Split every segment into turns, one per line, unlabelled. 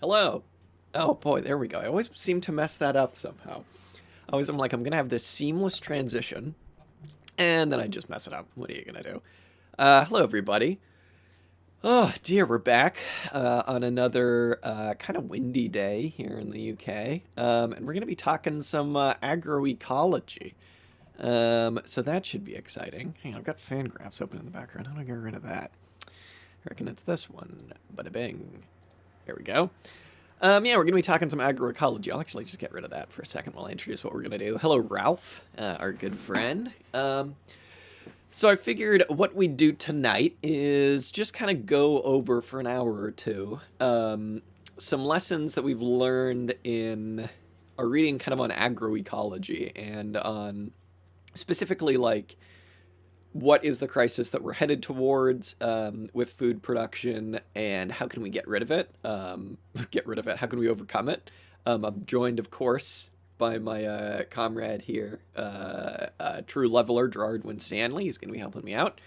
Hello. Oh boy, there we go. I always seem to mess that up somehow. I'm like, I'm gonna have this seamless transition, and then I just mess it up. What are you gonna do? Hello everybody. Oh dear, we're back on another kind of windy day here in the UK, and we're gonna be talking some agroecology. So that should be exciting. Hang on, I've got fan graphs open in the background. How do I get rid of that? I reckon it's this one. Bada bing. There we go. Yeah, we're going to be talking some agroecology. I'll actually just get rid of that for a second while I introduce what we're going to do. Hello, Ralph, our good friend. So I figured what we'd do tonight is just kind of go over for an hour or two some lessons that we've learned in our reading kind of on agroecology and on specifically like what is the crisis that we're headed towards with food production and how can we get rid of it? Get rid of it. How can we overcome it? I'm joined, of course, by my comrade here, true leveler Gerard Winstanley. He's going to be helping me out.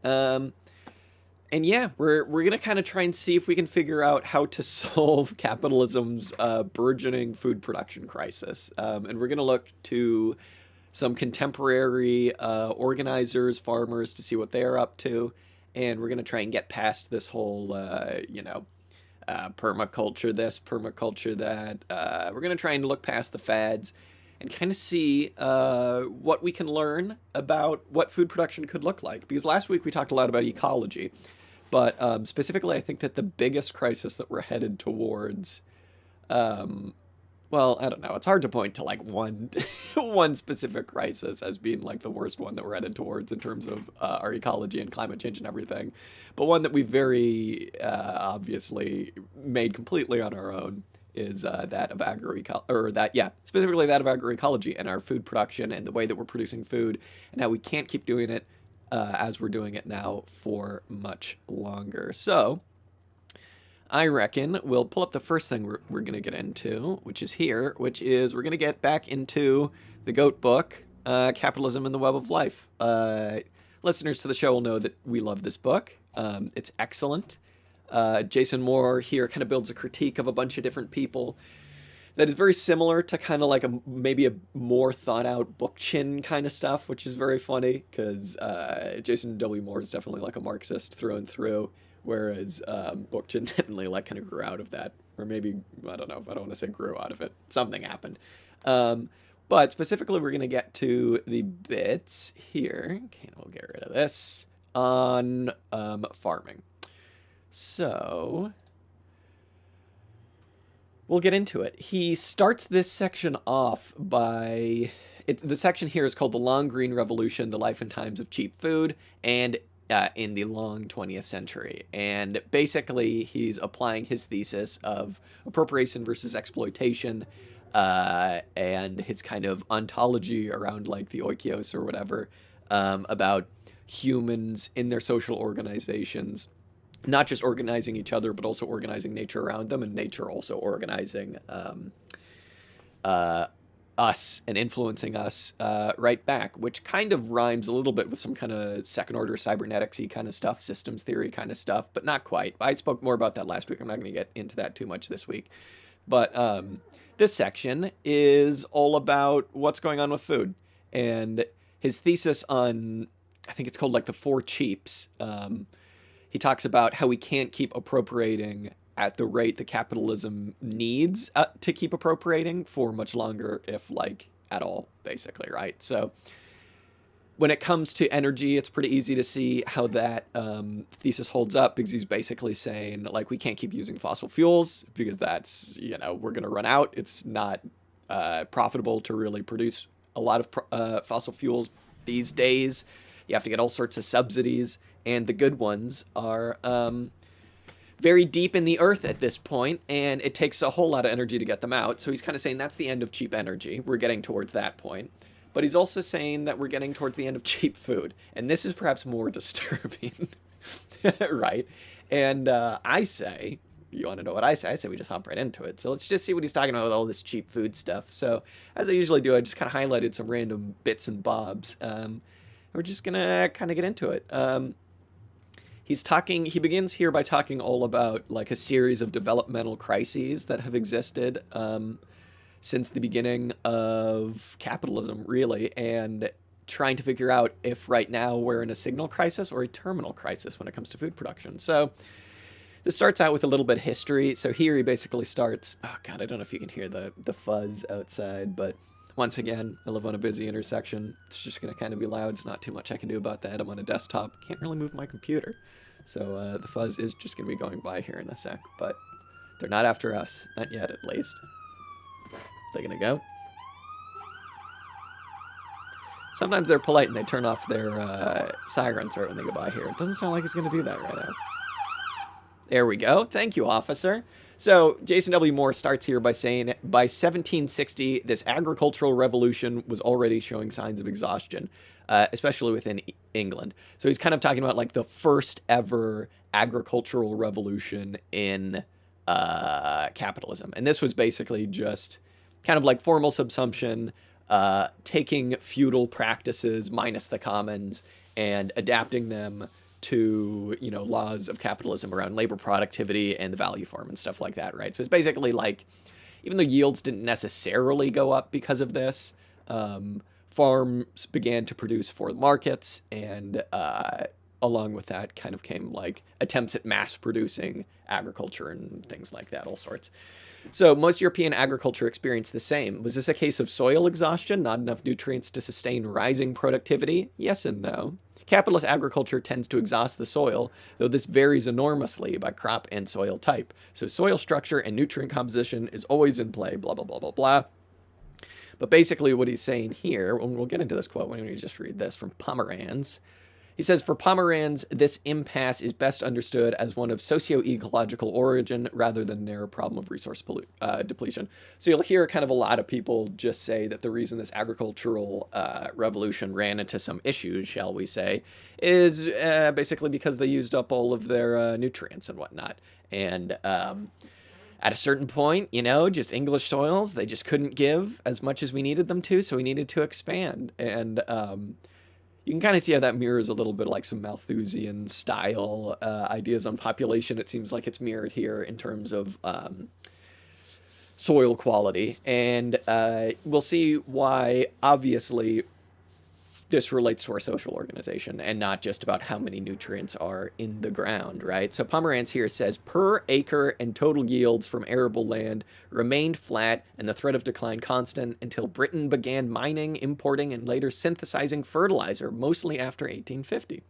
Um, and yeah, we're gonna kind of try and see if we can figure out how to solve capitalism's burgeoning food production crisis. And we're gonna look to some contemporary organizers, farmers, to see what they're up to. And we're going to try and get past this whole, permaculture this, permaculture that. We're going to try and look past the fads and kind of see what we can learn about what food production could look like. Because last week we talked a lot about ecology, but specifically, I think that the biggest crisis that we're headed towards um, well, I don't know. It's hard to point to like one one specific crisis as being like the worst one that we're headed towards in terms of our ecology and climate change and everything, but one that we very obviously made completely on our own is that of agroecology, or that yeah, specifically that of agroecology and our food production and the way that we're producing food and how we can't keep doing it as we're doing it now for much longer. So I reckon we'll pull up the first thing we're going to get into, which is here, which is we're going to get back into the GOAT book, Capitalism and the Web of Life. Listeners to the show will know that we love this book. It's excellent. Jason Moore here kind of builds a critique of a bunch of different people that is very similar to kind of like maybe a more thought out Bookchin kind of stuff, which is very funny because Jason W. Moore is definitely like a Marxist through and through, whereas Bookchin definitely like kind of grew out of that, or maybe I don't know. I don't want to say grew out of it. Something happened. Um, but specifically, we're gonna get to the bits here. Okay, we'll get rid of this on farming. So we'll get into it. He starts this section off by the section here is called The Long Green Revolution, The Life and Times of Cheap Food, and in the long 20th century. And basically, he's applying his thesis of appropriation versus exploitation and his kind of ontology around like the oikos or whatever about humans in their social organizations, not just organizing each other, but also organizing nature around them, and nature also organizing uh, us and influencing us right back, which kind of rhymes a little bit with some kind of second order cybernetics-y kind of stuff, systems theory kind of stuff, but not quite. I spoke more about that last week. I'm not going to get into that too much this week. But this section is all about what's going on with food. And his thesis on, I think it's called like the four cheaps. He talks about how we can't keep appropriating at the rate that capitalism needs to keep appropriating for much longer, if like at all, basically, right? So when it comes to energy, it's pretty easy to see how that thesis holds up because he's basically saying like we can't keep using fossil fuels because that's, we're going to run out. It's not profitable to really produce a lot of fossil fuels these days. You have to get all sorts of subsidies, and the good ones are very deep in the earth at this point, and it takes a whole lot of energy to get them out. So he's kind of saying that's the end of cheap energy. We're getting towards that point. But he's also saying that we're getting towards the end of cheap food. And this is perhaps more disturbing, right? And I say, you want to know what I say? I say we just hop right into it. So let's just see what he's talking about with all this cheap food stuff. So as I usually do, I just kind of highlighted some random bits and bobs. We're just going to kind of get into it. He begins here by talking all about like a series of developmental crises that have existed since the beginning of capitalism, really, and trying to figure out if right now we're in a signal crisis or a terminal crisis when it comes to food production. So this starts out with a little bit of history. So here he basically starts, oh God, I don't know if you can hear the fuzz outside, but once again, I live on a busy intersection. It's just going to kind of be loud. It's not too much I can do about that. I'm on a desktop. Can't really move my computer. So the fuzz is just going to be going by here in a sec, but they're not after us. Not yet, at least. They're going to go. Sometimes they're polite and they turn off their sirens right when they go by here. It doesn't sound like it's going to do that right now. There we go. Thank you, officer. So Jason W. Moore starts here by saying, by 1760, this agricultural revolution was already showing signs of exhaustion, especially within England. So he's kind of talking about like the first ever agricultural revolution in capitalism. And this was basically just kind of like formal subsumption, taking feudal practices minus the commons and adapting them to, you know, laws of capitalism around labor productivity and the value form and stuff like that, right? So it's basically like, even though yields didn't necessarily go up because of this, farms began to produce for the markets, and along with that kind of came like attempts at mass producing agriculture and things like that, all sorts. So most European agriculture experienced the same. Was this a case of soil exhaustion, not enough nutrients to sustain rising productivity? Yes and no. Capitalist agriculture tends to exhaust the soil, though this varies enormously by crop and soil type. So soil structure and nutrient composition is always in play, blah, blah, blah, blah, blah. But basically what he's saying here, and we'll get into this quote when we just read this from Pomeranz. He says, for Pomeranz, this impasse is best understood as one of socio-ecological origin rather than a narrow problem of resource depletion. So you'll hear kind of a lot of people just say that the reason this agricultural revolution ran into some issues, shall we say, is basically because they used up all of their nutrients and whatnot. And at a certain point, you know, just English soils, they just couldn't give as much as we needed them to, so we needed to expand. And you can kind of see how that mirrors a little bit like some Malthusian style ideas on population. It seems like it's mirrored here in terms of soil quality. And we'll see why, obviously, this relates to our social organization and not just about how many nutrients are in the ground, right? So Pomeranz here says, per acre and total yields from arable land remained flat and the threat of decline constant until Britain began mining, importing, and later synthesizing fertilizer, mostly after 1850.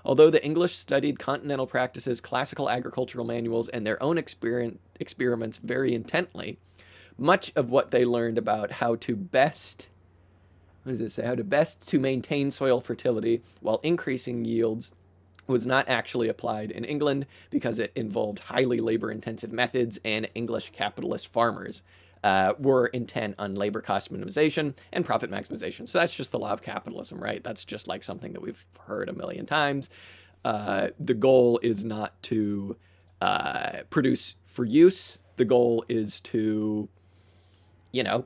Although the English studied continental practices, classical agricultural manuals, and their own experiments very intently, much of what they learned about how to best to maintain soil fertility while increasing yields was not actually applied in England because it involved highly labor-intensive methods, and English capitalist farmers were intent on labor cost minimization and profit maximization. So that's just the law of capitalism, right? That's just like something that we've heard a million times. The goal is not to produce for use. The goal is to, you know,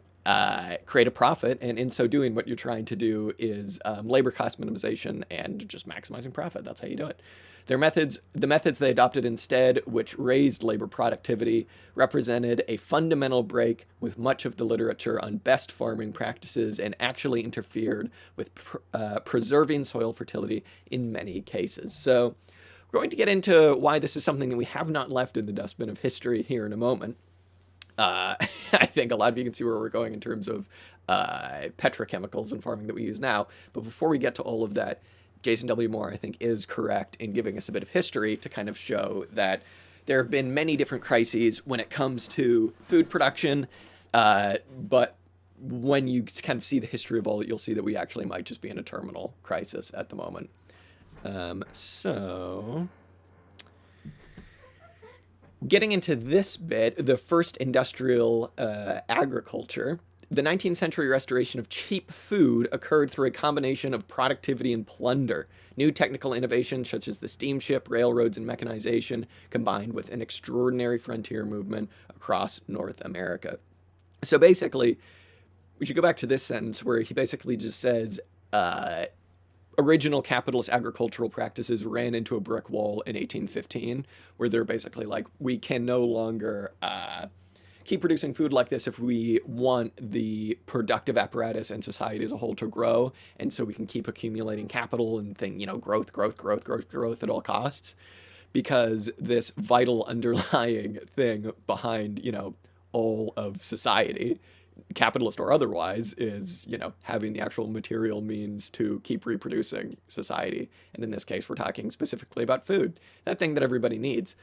create a profit, and in so doing, what you're trying to do is labor cost minimization and just maximizing profit. That's how you do it. The methods they adopted instead, which raised labor productivity, represented a fundamental break with much of the literature on best farming practices and actually interfered with preserving soil fertility in many cases. So we're going to get into why this is something that we have not left in the dustbin of history here in a moment. I think a lot of you can see where we're going in terms of petrochemicals and farming that we use now. But before we get to all of that, Jason W. Moore, I think, is correct in giving us a bit of history to kind of show that there have been many different crises when it comes to food production. But when you kind of see the history of all that, you'll see that we actually might just be in a terminal crisis at the moment. So getting into this bit, the first industrial agriculture, the 19th century restoration of cheap food occurred through a combination of productivity and plunder. New technical innovations such as the steamship, railroads, and mechanization combined with an extraordinary frontier movement across North America. So basically, we should go back to this sentence where he basically just says, original capitalist agricultural practices ran into a brick wall in 1815, where they're basically like, we can no longer keep producing food like this if we want the productive apparatus and society as a whole to grow, and so we can keep accumulating capital and growth at all costs, because this vital underlying thing behind, all of society, capitalist or otherwise, is, having the actual material means to keep reproducing society. And in this case, we're talking specifically about food, that thing that everybody needs.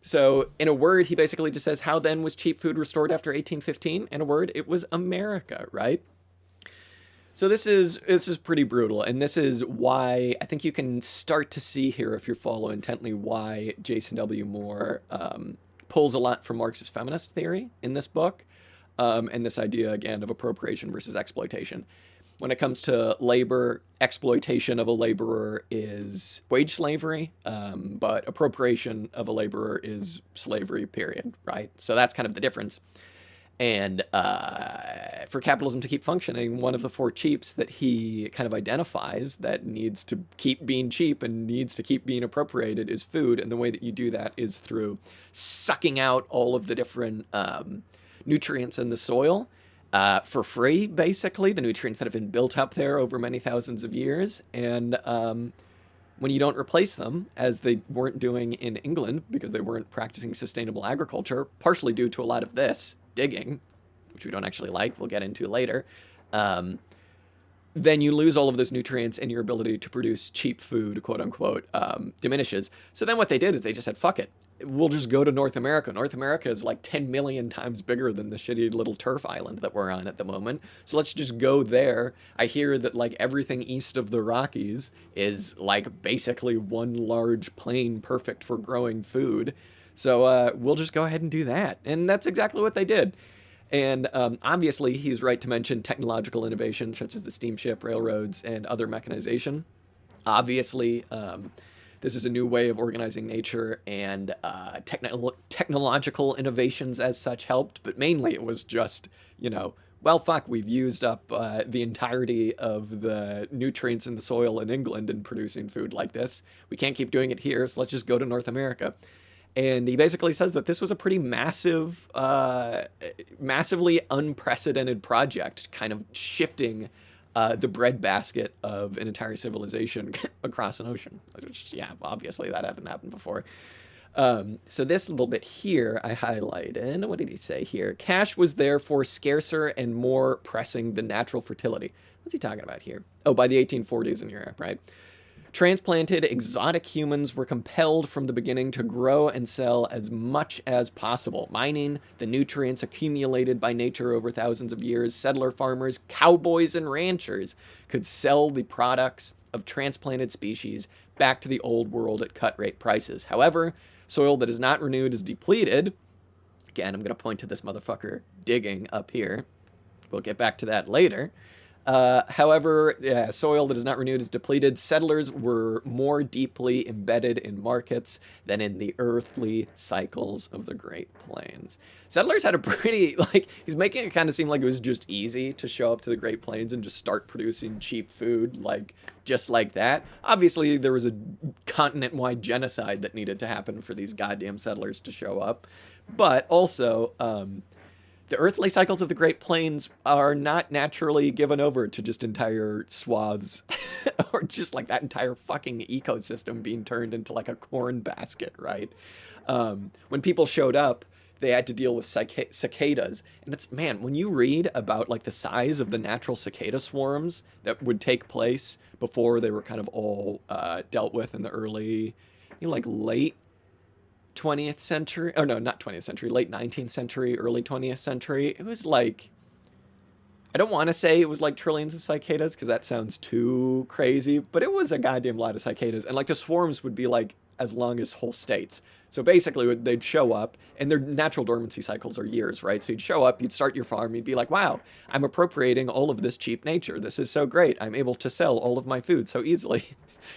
So in a word, he basically just says, how then was cheap food restored after 1815? In a word, it was America, right? So this is pretty brutal, and this is why I think you can start to see here, if you follow intently, why Jason W. Moore pulls a lot from Marxist feminist theory in this book, and this idea again of appropriation versus exploitation. When it comes to labor, exploitation of a laborer is wage slavery, but appropriation of a laborer is slavery, period, right? So that's kind of the difference. And for capitalism to keep functioning, one of the four cheaps that he kind of identifies that needs to keep being cheap and needs to keep being appropriated is food. And the way that you do that is through sucking out all of the different nutrients in the soil for free, basically, the nutrients that have been built up there over many thousands of years. And when you don't replace them, as they weren't doing in England because they weren't practicing sustainable agriculture, partially due to a lot of this digging, which we don't actually like, we'll get into later, then you lose all of those nutrients and your ability to produce cheap food, quote unquote, diminishes. So then what they did is they just said, fuck it. We'll just go to North America. North America is like 10 million times bigger than the shitty little turf island that we're on at the moment. So let's just go there. I hear that like everything east of the Rockies is like basically one large plain perfect for growing food. So we'll just go ahead and do that. And that's exactly what they did. And obviously, he's right to mention technological innovation, such as the steamship, railroads, and other mechanization. Obviously, this is a new way of organizing nature, and technological innovations as such helped. But mainly, it was just, well, fuck, we've used up the entirety of the nutrients in the soil in England in producing food like this. We can't keep doing it here, so let's just go to North America. And he basically says that this was a pretty massive, massively unprecedented project, kind of shifting the breadbasket of an entire civilization across an ocean. Which, yeah, obviously that hadn't happened before. So this little bit here I highlighted. What did he say here? Cash was therefore scarcer and more pressing than natural fertility. What's he talking about here? Oh, by the 1840s in Europe, right? Transplanted exotic humans were compelled from the beginning to grow and sell as much as possible, mining the nutrients accumulated by nature over thousands of years. Settler farmers, cowboys, and ranchers could sell the products of transplanted species back to the old world at cut-rate prices. However, soil that is not renewed is depleted. Again, I'm going to point to this motherfucker digging up here. We'll get back to that later. However, soil that is not renewed is depleted. Settlers were more deeply embedded in markets than in the earthly cycles of the Great Plains. Settlers had a pretty, he's making it kind of seem like it was just easy to show up to the Great Plains and just start producing cheap food, just like that. Obviously, there was a continent-wide genocide that needed to happen for these goddamn settlers to show up. But also, the earthly cycles of the Great Plains are not naturally given over to just entire swaths or just like that entire fucking ecosystem being turned into like a corn basket, right? When people showed up, they had to deal with cicadas. And it's, man, when you read about like the size of the natural cicada swarms that would take place before they were kind of all dealt with in the early, late 20th century, or no, not 20th century, late 19th century, early 20th century, it was like, I don't want to say it was like trillions of cicadas because that sounds too crazy, but it was a goddamn lot of cicadas. And like the swarms would be like as long as whole states. So basically they'd show up, and their natural dormancy cycles are years, right? So you'd show up, you'd start your farm, you'd be like, wow, I'm appropriating all of this cheap nature. This is so great. I'm able to sell all of my food so easily.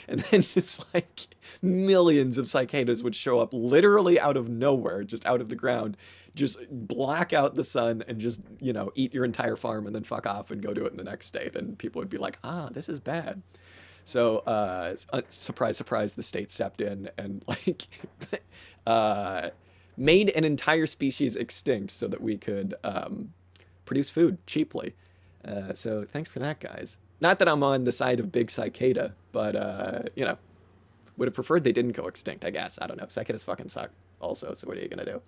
And then just like millions of cicadas would show up literally out of nowhere, just out of the ground, just black out the sun and just, eat your entire farm and then fuck off and go do it in the next state. And people would be like, this is bad. So, surprise, surprise, the state stepped in and like uh, made an entire species extinct so that we could produce food cheaply. So thanks for that, guys. Not that I'm on the side of big cicada, but would have preferred they didn't go extinct. I guess I don't know. Cicadas fucking suck. Also, so what are you gonna do?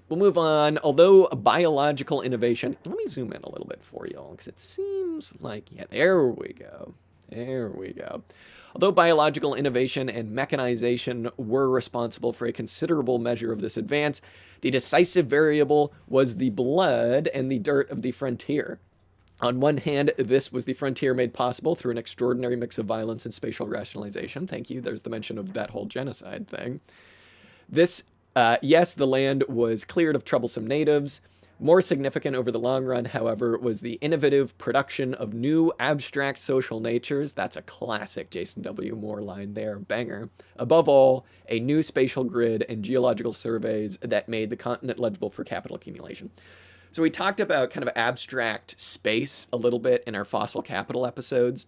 We'll move on. Although biological innovation, let me zoom in a little bit for y'all because it seems like, yeah, there we go. There we go. Although biological innovation and mechanization were responsible for a considerable measure of this advance, the decisive variable was the blood and the dirt of the frontier. On one hand, this was the frontier made possible through an extraordinary mix of violence and spatial rationalization. Thank you. There's the mention of that whole genocide thing. This, yes, the land was cleared of troublesome natives. More significant over the long run, however, was the innovative production of new abstract social natures. That's a classic Jason W. Moore line there, banger. Above all, a new spatial grid and geological surveys that made the continent legible for capital accumulation. So we talked about kind of abstract space a little bit in our fossil capital episodes.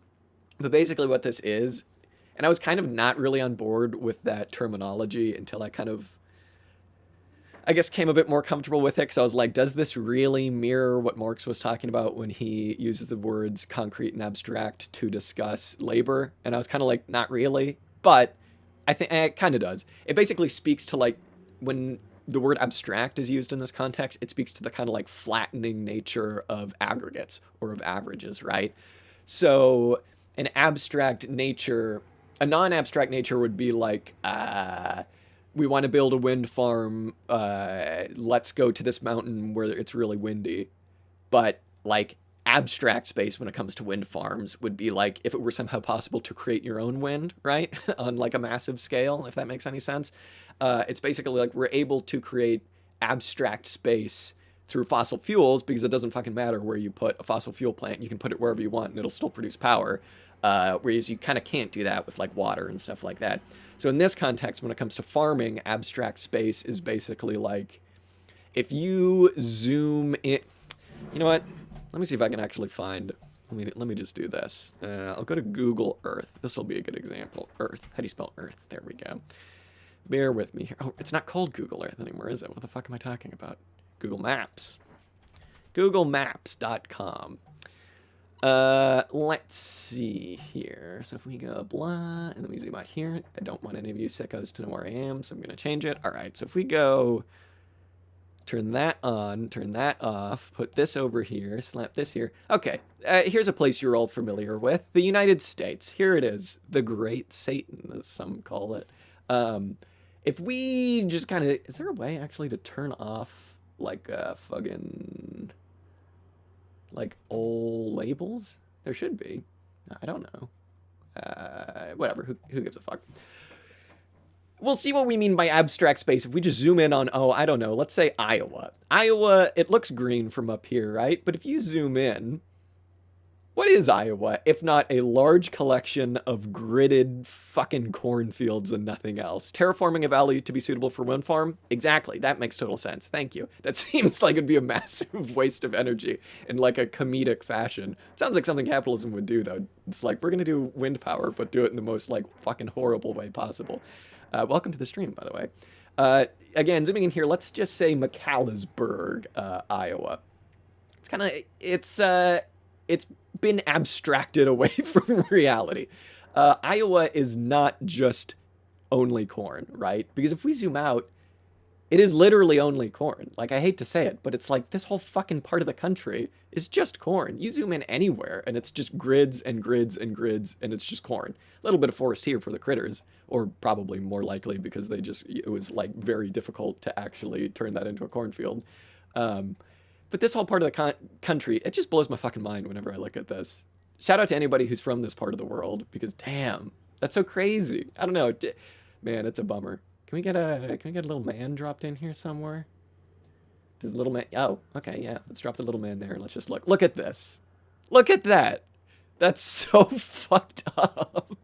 But basically what this is, and I was kind of not really on board with that terminology until I kind of, I guess, came a bit more comfortable with it, because I was like, does this really mirror what Marx was talking about when he uses the words concrete and abstract to discuss labor? And I was kind of like, not really, but I think it kind of does. It basically speaks to, like, when the word abstract is used in this context, it speaks to the kind of like flattening nature of aggregates or of averages, right? So an abstract nature, a non-abstract nature would be like, we want to build a wind farm. Let's go to this mountain where it's really windy. But like abstract space when it comes to wind farms would be like if it were somehow possible to create your own wind, right? On like a massive scale, if that makes any sense. It's basically like we're able to create abstract space through fossil fuels because it doesn't fucking matter where you put a fossil fuel plant. You can put it wherever you want and it'll still produce power. Whereas you kind of can't do that with like water and stuff like that. So in this context, when it comes to farming, abstract space is basically like if you zoom in. You know what? Let me see if I can actually find. Let me just do this. I'll go to Google Earth. This will be a good example. Earth. How do you spell Earth? There we go. Bear with me here. Oh, it's not called Google Earth anymore, is it? What the fuck am I talking about? Google Maps. Googlemaps.com. Let's see here. So if we go blah, and then we zoom out here. I don't want any of you sickos to know where I am, so I'm going to change it. All right, so if we go turn that on, turn that off, put this over here, slap this here. Okay, here's a place you're all familiar with. The United States. Here it is. The Great Satan, as some call it. If we just kind of... Is there a way, actually, to turn off, like, fucking... like, all labels? There should be. I don't know. Whatever. Who gives a fuck? We'll see what we mean by abstract space if we just zoom in on, oh, I don't know, let's say Iowa. Iowa, it looks green from up here, right? But if you zoom in, what is Iowa if not a large collection of gridded fucking cornfields and nothing else? Terraforming a valley to be suitable for wind farm? Exactly. That makes total sense. Thank you. That seems like it'd be a massive waste of energy in like a comedic fashion. It sounds like something capitalism would do, though. It's like, we're going to do wind power, but do it in the most like fucking horrible way possible. Welcome to the stream, by the way. Again, zooming in here, let's just say McAllisburg, Iowa. It's kind of, it's been abstracted away from reality. Iowa is not just only corn, right? Because if we zoom out, it is literally only corn. Like, I hate to say it, but it's like this whole fucking part of the country is just corn. You zoom in anywhere, and it's just grids and grids and grids, and it's just corn. A little bit of forest here for the critters, or probably more likely because it was like very difficult to actually turn that into a cornfield. But this whole part of the country, it just blows my fucking mind whenever I look at this. Shout out to anybody who's from this part of the world, because damn, that's so crazy. I don't know, man, it's a bummer. Can we get a little man dropped in here somewhere? Does the little man? Oh, okay, yeah. Let's drop the little man there and let's just look. Look at this. Look at that. That's so fucked up.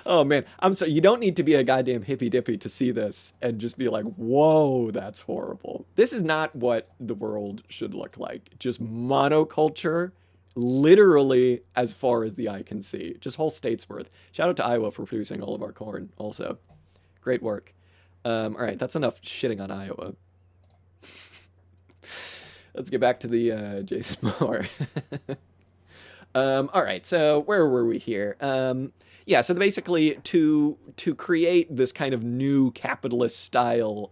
Oh man, I'm sorry. You don't need to be a goddamn hippy dippy to see this and just be like, whoa, that's horrible. This is not what the world should look like. Just monoculture, literally as far as the eye can see, just whole states worth. Shout out to Iowa for producing all of our corn also. Great work. All right, that's enough shitting on Iowa. Let's get back to the Jason Moore. All right, so where were we here? Yeah, so basically to create this kind of new capitalist style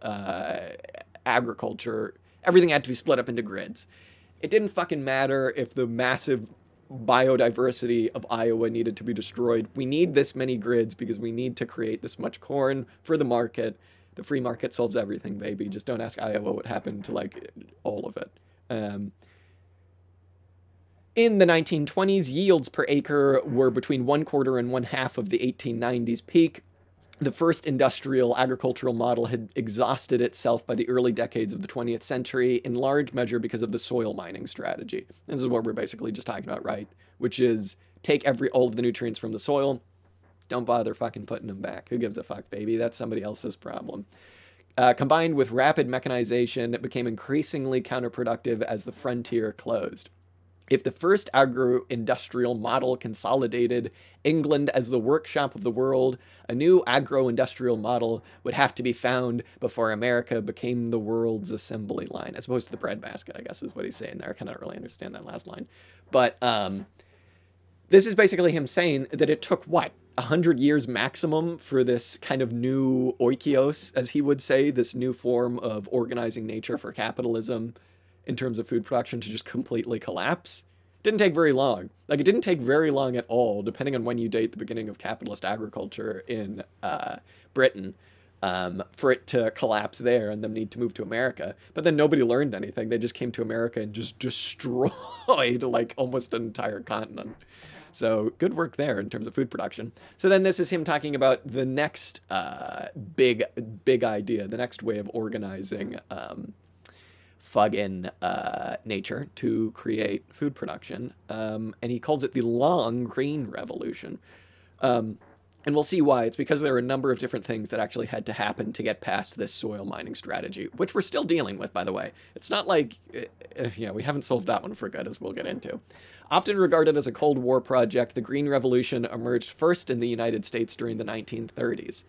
agriculture, everything had to be split up into grids. It didn't fucking matter if the massive biodiversity of Iowa needed to be destroyed. We need this many grids because we need to create this much corn for the market. The free market solves everything, baby. Just don't ask Iowa what happened to like all of it. In the 1920s, yields per acre were between 1/4 and 1/2 of the 1890s peak. The first industrial agricultural model had exhausted itself by the early decades of the 20th century, in large measure because of the soil mining strategy. This is what we're basically just talking about, right? Which is take all of the nutrients from the soil, don't bother fucking putting them back. Who gives a fuck, baby? That's somebody else's problem. Combined with rapid mechanization, it became increasingly counterproductive as the frontier closed. If the first agro-industrial model consolidated England as the workshop of the world, a new agro-industrial model would have to be found before America became the world's assembly line, as opposed to the breadbasket, I guess is what he's saying there. I cannot really understand that last line. But this is basically him saying that it took, 100 years maximum for this kind of new oikos, as he would say, this new form of organizing nature for capitalism in terms of food production to just completely collapse. Didn't take very long. Like, it didn't take very long at all, depending on when you date the beginning of capitalist agriculture in Britain, for it to collapse there and them need to move to America. But then nobody learned anything. They just came to America and just destroyed, like, almost an entire continent. So good work there in terms of food production. So then this is him talking about the next big idea, the next way of organizing nature to create food production. And he calls it the long green revolution. And we'll see why. It's because there are a number of different things that actually had to happen to get past this soil mining strategy, which we're still dealing with, by the way. It's not like, we haven't solved that one for good, as we'll get into. Often regarded as a Cold War project, the Green Revolution emerged first in the United States during the 1930s.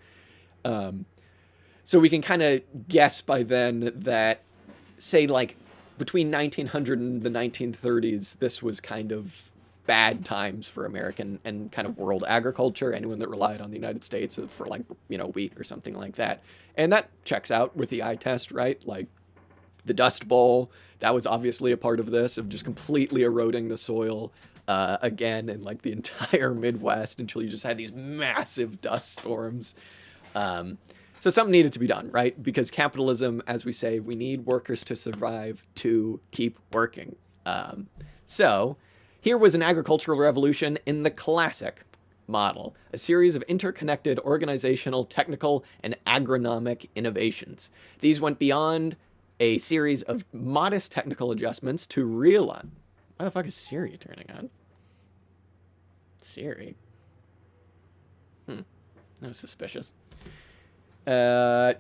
So we can kind of guess by then that, say, like, between 1900 and the 1930s, this was kind of bad times for American and kind of world agriculture, anyone that relied on the United States for, like, wheat or something like that. And that checks out with the eye test, right? Like, the Dust Bowl, that was obviously a part of this, of just completely eroding the soil again in, like, the entire Midwest until you just had these massive dust storms. So something needed to be done, right? Because capitalism, as we say, we need workers to survive to keep working. So here was an agricultural revolution in the classic model, a series of interconnected organizational, technical, and agronomic innovations. These went beyond a series of modest technical adjustments to realize... Why the fuck is Siri turning on? Siri? That was suspicious. Where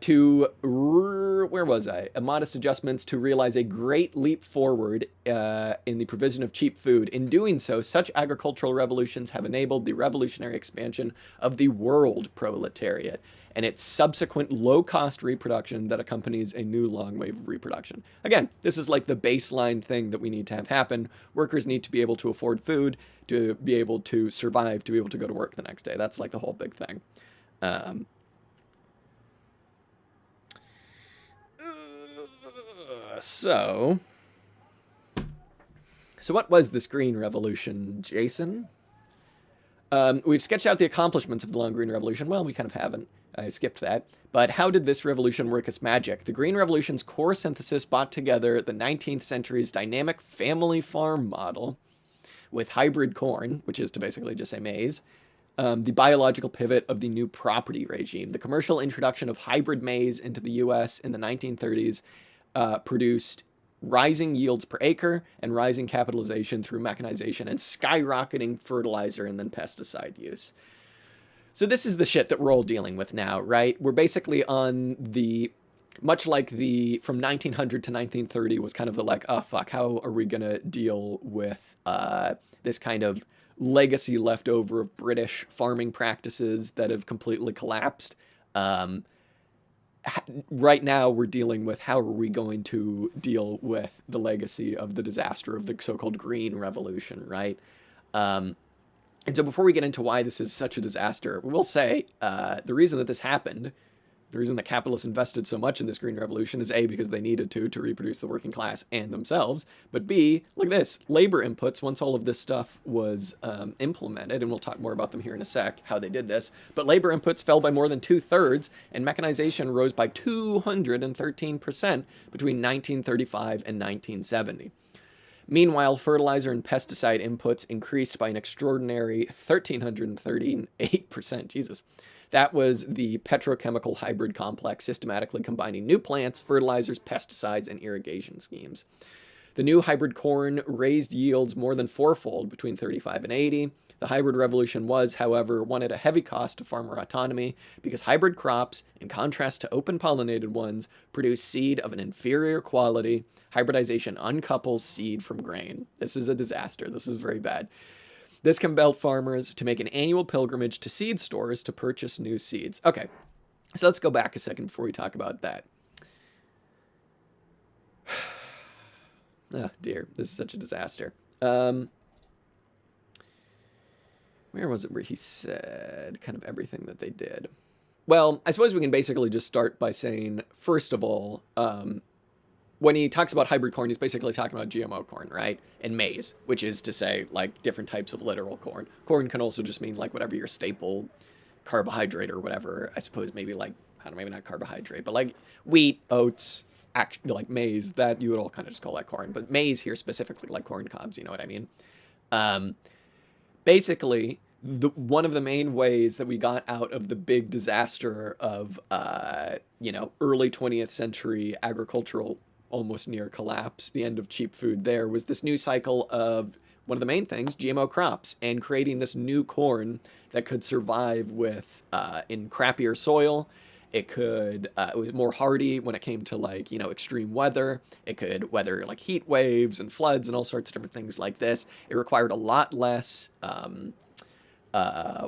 was I? Modest adjustments to realize a great leap forward in the provision of cheap food. In doing so, such agricultural revolutions have enabled the revolutionary expansion of the world proletariat and its subsequent low-cost reproduction that accompanies a new long wave of reproduction. Again, this is like the baseline thing that we need to have happen. Workers need to be able to afford food, to be able to survive, to be able to go to work the next day. That's like the whole big thing. So what was this green revolution, Jason? We've sketched out the accomplishments of the long green revolution. Well, we kind of haven't. I skipped that. But how did this revolution work its magic? The green revolution's core synthesis brought together the 19th century's dynamic family farm model with hybrid corn, which is to basically just say maize, the biological pivot of the new property regime. The commercial introduction of hybrid maize into the U.S. in the 1930s produced rising yields per acre and rising capitalization through mechanization and skyrocketing fertilizer and then pesticide use. So this is the shit that we're all dealing with now, right? We're basically on the much like the from 1900 to 1930 was kind of the like, oh fuck, how are we gonna deal with this kind of legacy left over of British farming practices that have completely collapsed. Um, right now, we're dealing with how are we going to deal with the legacy of the disaster of the so-called Green Revolution, right? Um, and so before we get into why this is such a disaster, we'll say the reason that this happened, the reason that capitalists invested so much in this green revolution is A, because they needed to reproduce the working class and themselves, but B, look at this, labor inputs, once all of this stuff was implemented, and we'll talk more about them here in a sec, how they did this, but labor inputs fell by more than 2/3, and mechanization rose by 213% between 1935 and 1970. Meanwhile, fertilizer and pesticide inputs increased by an extraordinary 1,338%. Jesus. That was the petrochemical hybrid complex systematically combining new plants, fertilizers, pesticides, and irrigation schemes. The new hybrid corn raised yields more than fourfold between 35 and 80. The hybrid revolution was, however, one at a heavy cost to farmer autonomy because hybrid crops, in contrast to open pollinated ones, produce seed of an inferior quality. Hybridization uncouples seed from grain. This is a disaster. This is very bad. This compelled farmers to make an annual pilgrimage to seed stores to purchase new seeds. Okay, so let's go back a second before we talk about that. Oh dear, this is such a disaster. Where was it where he said kind of everything that they did? Well, I suppose we can basically just start by saying, first of all, when he talks about hybrid corn, he's basically talking about GMO corn, right? And maize, which is to say, like, different types of literal corn. Corn can also just mean, like, whatever your staple carbohydrate or whatever. I suppose maybe, like, I don't know, maybe not carbohydrate, but, like, wheat, oats, like maize, that you would all kind of just call that corn. But maize here specifically, like corn cobs, you know what I mean? Basically, one of the main ways that we got out of the big disaster of, early 20th century agricultural almost near collapse, the end of cheap food there, was this new cycle of one of the main things, GMO crops, and creating this new corn that could survive with in crappier soil. It was more hardy when it came to extreme weather. It could weather like heat waves and floods and all sorts of different things like this. It required a lot less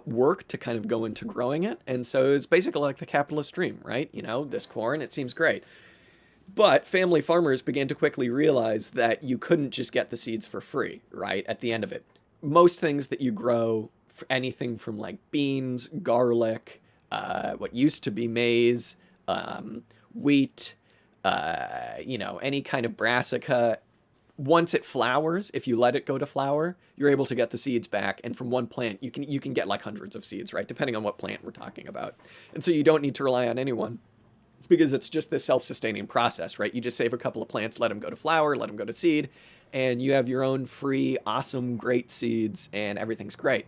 work to kind of go into growing it. And so it's basically like the capitalist dream, right? This corn, it seems great. But family farmers began to quickly realize that you couldn't just get the seeds for free, right? At the end of it, most things that you grow, anything from like beans, garlic, what used to be maize, wheat, any kind of brassica, once it flowers, if you let it go to flower, you're able to get the seeds back. And from one plant, you can get like hundreds of seeds, right? Depending on what plant we're talking about. And so you don't need to rely on anyone, because it's just this self-sustaining process, right? You just save a couple of plants, let them go to flower, let them go to seed, and you have your own free, awesome, great seeds, and everything's great.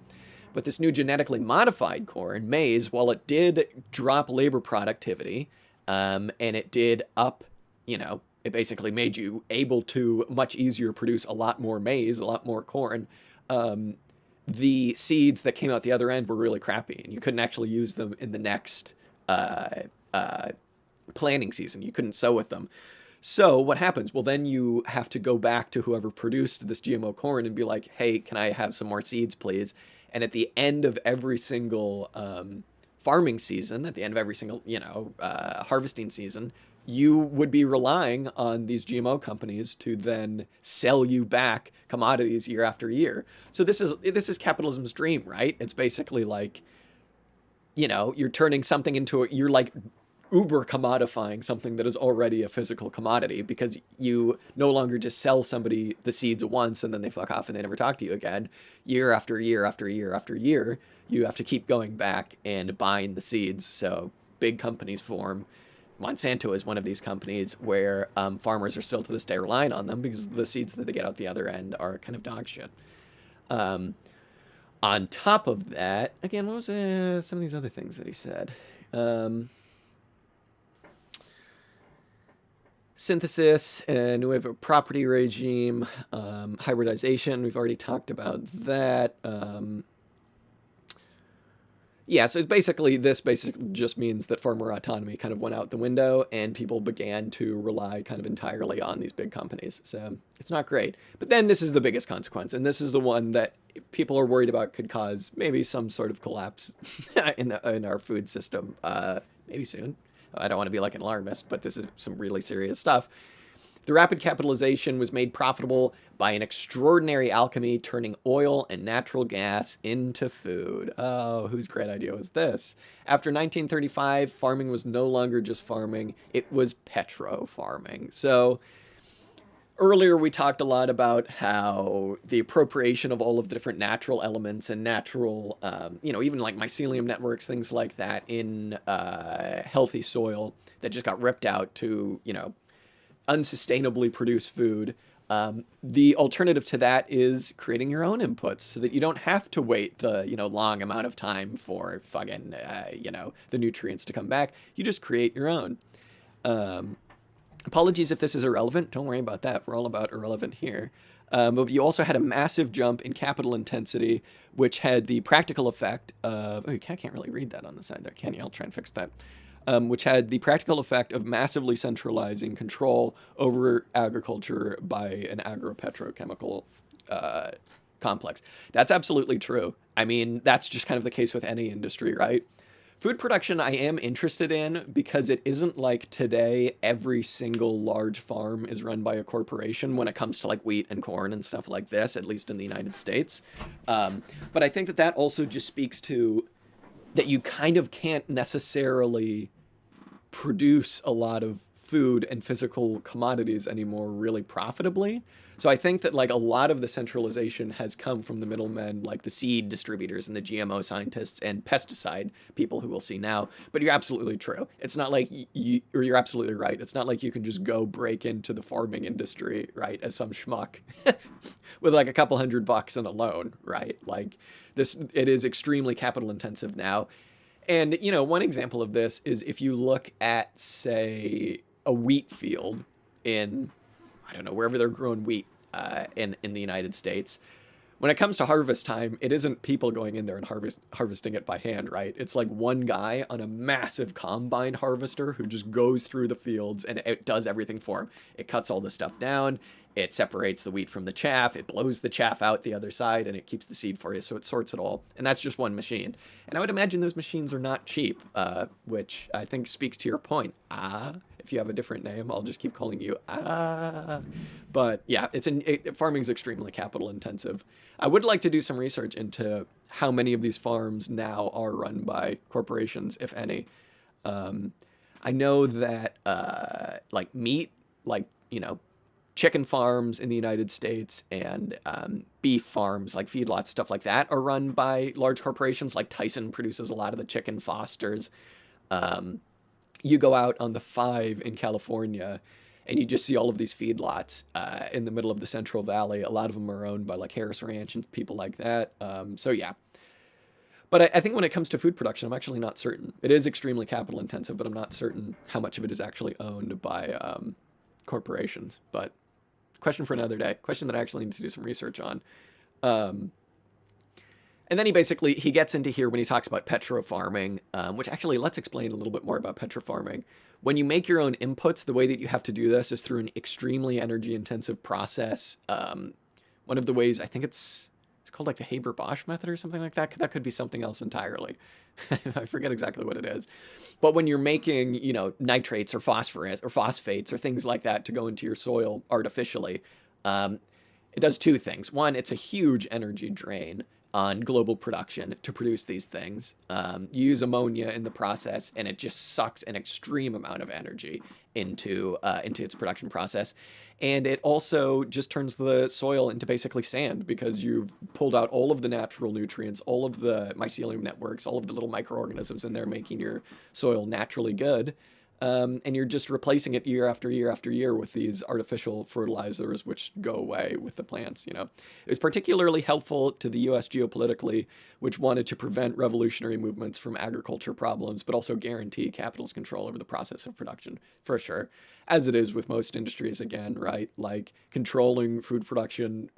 But this new genetically modified corn, maize, while it did drop labor productivity, and it did up, it basically made you able to much easier produce a lot more maize, a lot more corn. The seeds that came out the other end were really crappy, and you couldn't actually use them in the next planting season. You couldn't sow with them. So what happens? Well, then you have to go back to whoever produced this GMO corn and be like, hey, can I have some more seeds, please? And at the end of every single farming season, at the end of every single, harvesting season, you would be relying on these GMO companies to then sell you back commodities year after year. So this is capitalism's dream, right? It's basically like, you're turning something you're like uber commodifying something that is already a physical commodity, because you no longer just sell somebody the seeds once and then they fuck off and they never talk to you again. Year after year after year after year, you have to keep going back and buying the seeds. So big companies form. Monsanto is one of these companies where farmers are still to this day relying on them because the seeds that they get out the other end are kind of dog shit. On top of that, again, what was some of these other things that he said? Synthesis, and we have a property regime, hybridization, we've already talked about that. Yeah, so it's basically this basically just means that farmer autonomy kind of went out the window and people began to rely kind of entirely on these big companies. So it's not great. But then this is the biggest consequence, and this is the one that people are worried about could cause maybe some sort of collapse in our food system maybe soon. I don't want to be like an alarmist, but this is some really serious stuff. The rapid capitalization was made profitable by an extraordinary alchemy turning oil and natural gas into food. Oh, whose great idea was this? After 1935, farming was no longer just farming, it was petro farming. So earlier we talked a lot about how the appropriation of all of the different natural elements and natural, even like mycelium networks, things like that in healthy soil that just got ripped out to, unsustainably produce food. The alternative to that is creating your own inputs so that you don't have to wait the long amount of time for fucking the nutrients to come back. You just create your own. Apologies if this is irrelevant. Don't worry about that. We're all about irrelevant here. But you also had a massive jump in capital intensity, which had the practical effect of... Oh, you can't really read that on the side there, can you? I'll try and fix that. Which had the practical effect of massively centralizing control over agriculture by an agropetrochemical complex. That's absolutely true. I mean, that's just kind of the case with any industry, right? Food production I am interested in because it isn't like today every single large farm is run by a corporation when it comes to like wheat and corn and stuff like this, at least in the United States. But I think that also just speaks to that you kind of can't necessarily produce a lot of food and physical commodities anymore really profitably. So I think that like a lot of the centralization has come from the middlemen, like the seed distributors and the GMO scientists and pesticide people who we'll see now. But you're absolutely true. It's not like you're absolutely right. It's not like you can just go break into the farming industry, right, as some schmuck with like a couple $100 and a loan, right? Like it is extremely capital intensive now. And, one example of this is if you look at, say, a wheat field in, I don't know, wherever they're growing wheat in the United States. When it comes to harvest time, it isn't people going in there and harvesting it by hand, right? It's like one guy on a massive combine harvester who just goes through the fields and it does everything for him. It cuts all the stuff down. It separates the wheat from the chaff. It blows the chaff out the other side, and it keeps the seed for you. So it sorts it all. And that's just one machine. And I would imagine those machines are not cheap, which I think speaks to your point. If you have a different name, I'll just keep calling you But yeah, farming's extremely capital intensive. I would like to do some research into how many of these farms now are run by corporations, if any. I know that like meat, like, chicken farms in the United States and beef farms like feedlots, stuff like that, are run by large corporations. Like Tyson produces a lot of the chicken Fosters. You go out on the 5 in California and you just see all of these feedlots in the middle of the Central Valley. A lot of them are owned by like Harris Ranch and people like that. So yeah. But I think when it comes to food production, I'm actually not certain. It is extremely capital intensive, but I'm not certain how much of it is actually owned by corporations. But question for another day. Question that I actually need to do some research on. And then he gets into here when he talks about petro farming, which actually, let's explain a little bit more about petro farming. When you make your own inputs, the way that you have to do this is through an extremely energy intensive process. One of the ways, I think it's called like the Haber-Bosch method or something like that. That could be something else entirely. I forget exactly what it is. But when you're making, nitrates or phosphorus or phosphates or things like that to go into your soil artificially, it does two things. One, it's a huge energy drain on global production to produce these things. You use ammonia in the process, and it just sucks an extreme amount of energy into its production process. And it also just turns the soil into basically sand because you've pulled out all of the natural nutrients, all of the mycelium networks, all of the little microorganisms in there making your soil naturally good. And you're just replacing it year after year after year with these artificial fertilizers, which go away with the plants. It was particularly helpful to the U.S. geopolitically, which wanted to prevent revolutionary movements from agriculture problems, but also guarantee capital's control over the process of production, for sure. As it is with most industries, again, right? Like controlling food production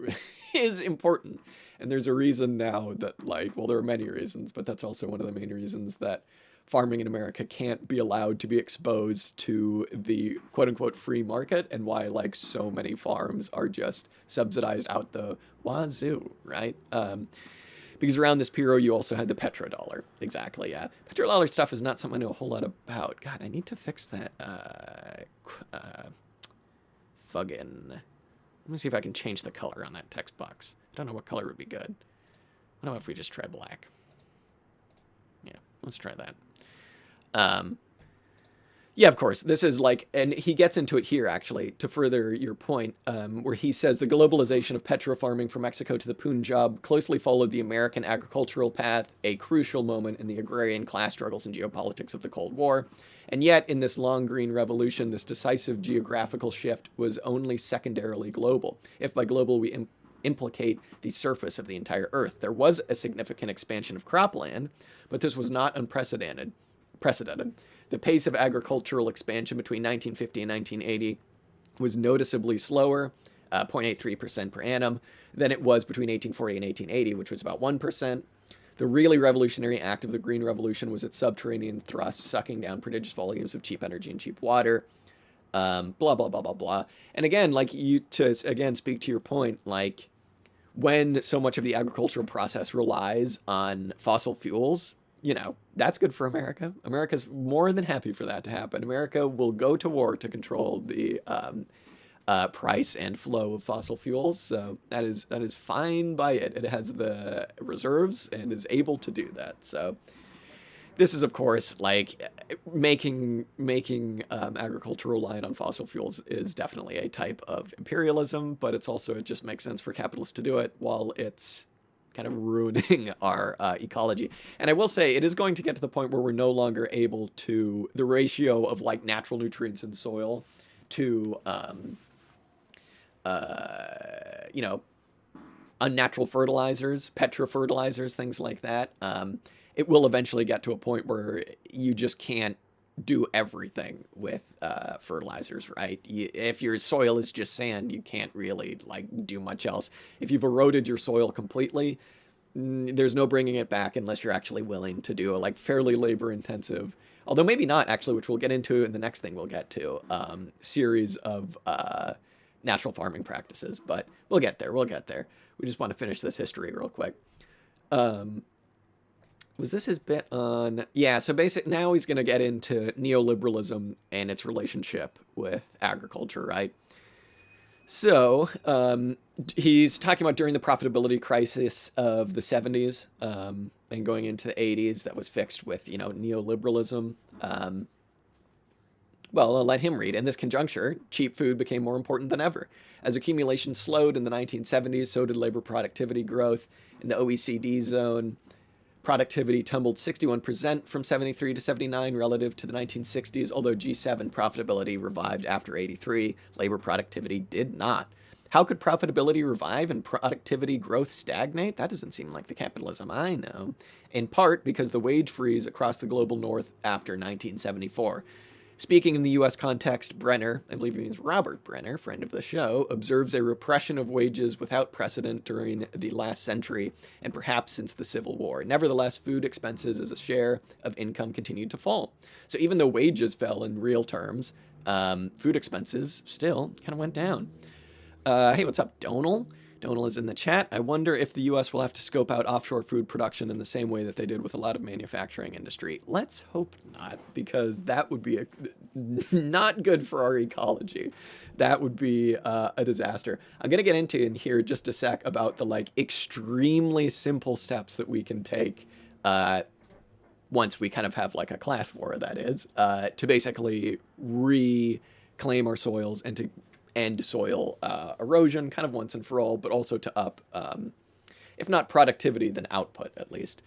is important. And there's a reason now that, like, well, there are many reasons, but that's also one of the main reasons that farming in America can't be allowed to be exposed to the quote unquote free market, and why like so many farms are just subsidized out the wazoo, right? Because around this period you also had the petrodollar. Exactly, yeah. Petrodollar stuff is not something I know a whole lot about. God, I need to fix that. Fucking. Let me see if I can change the color on that text box. I don't know what color would be good. I don't know if we just try black. Yeah, let's try that. Yeah, of course, this is like, and he gets into it here actually to further your point, where he says the globalization of petrofarming from Mexico to the Punjab closely followed the American agricultural path, a crucial moment in the agrarian class struggles and geopolitics of the Cold War. And yet, in this long green revolution, this decisive geographical shift was only secondarily global. If by global we implicate the surface of the entire Earth, there was a significant expansion of cropland, but this was not unprecedented. The pace of agricultural expansion between 1950 and 1980 was noticeably slower, 0.83% per annum, than it was between 1840 and 1880, which was about 1%. The really revolutionary act of the Green Revolution was its subterranean thrust, sucking down prodigious volumes of cheap energy and cheap water. Blah, blah, blah, blah, blah. And again, like to again speak to your point, like when so much of the agricultural process relies on fossil fuels, that's good for America. America's more than happy for that to happen. America will go to war to control the price and flow of fossil fuels. So that is fine by it. It has the reserves and is able to do that. So this is, of course, like making agriculture reliant on fossil fuels is definitely a type of imperialism, but it just makes sense for capitalists to do it while it's kind of ruining our ecology. And I will say it is going to get to the point where we're no longer able to, the ratio of like natural nutrients in soil to, unnatural fertilizers, petrofertilizers, things like that. It will eventually get to a point where you just can't do everything with fertilizers, right? If your soil is just sand, you can't really like do much else. If you've eroded your soil completely, there's no bringing it back unless you're actually willing to do a like fairly labor intensive, although maybe not actually, which we'll get into in the next thing we'll get to, series of natural farming practices. But we'll get there. We just want to finish this history real quick. Was this his bit on? Yeah, so now he's going to get into neoliberalism and its relationship with agriculture, right? So he's talking about during the profitability crisis of the 70s and going into the 80s that was fixed with, neoliberalism. Well, I'll let him read. In this conjuncture, cheap food became more important than ever. As accumulation slowed in the 1970s, so did labor productivity growth. In the OECD zone, productivity tumbled 61% from 73 to 79 relative to the 1960s, although G7 profitability revived after 83. Labor productivity did not. How could profitability revive and productivity growth stagnate? That doesn't seem like the capitalism I know. In part because the wage freeze across the global north after 1974. Speaking in the U.S. context, Brenner, I believe he means Robert Brenner, friend of the show, observes a repression of wages without precedent during the last century and perhaps since the Civil War. Nevertheless, food expenses as a share of income continued to fall. So even though wages fell in real terms, food expenses still kind of went down. Hey, what's up, Donal? Donal is in the chat. I wonder if the U.S. will have to scope out offshore food production in the same way that they did with a lot of manufacturing industry. Let's hope not, because that would be not good for our ecology. That would be a disaster. I'm going to get into in here just a sec about the like extremely simple steps that we can take once we kind of have like a class war, that is, to basically reclaim our soils and to end soil erosion kind of once and for all, but also to up, if not productivity, then output at least.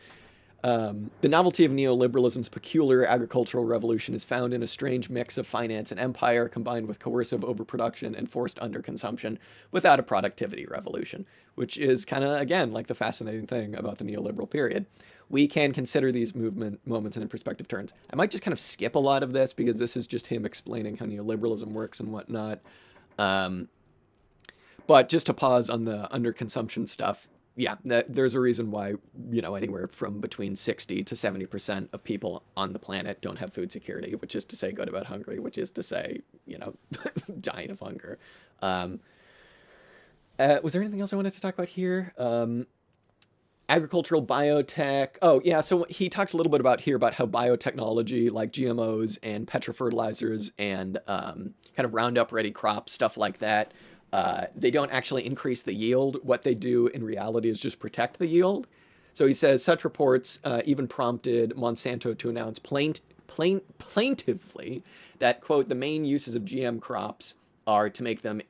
The novelty of neoliberalism's peculiar agricultural revolution is found in a strange mix of finance and empire combined with coercive overproduction and forced underconsumption without a productivity revolution, which is kind of, again, like the fascinating thing about the neoliberal period. We can consider these moments in perspective terms. I might just kind of skip a lot of this because this is just him explaining how neoliberalism works and whatnot. Um, but just to pause on the underconsumption stuff, yeah, there's a reason why, anywhere from between 60 to 70% of people on the planet don't have food security, which is to say go to bed hungry, which is to say, dying of hunger. Um, was there anything else I wanted to talk about here? Agricultural biotech. Oh, yeah. So he talks a little bit about how biotechnology, like GMOs and petrofertilizers and kind of Roundup ready crops, stuff like that, they don't actually increase the yield. What they do in reality is just protect the yield. So he says such reports even prompted Monsanto to announce plaintively that, quote, the main uses of GM crops are to make them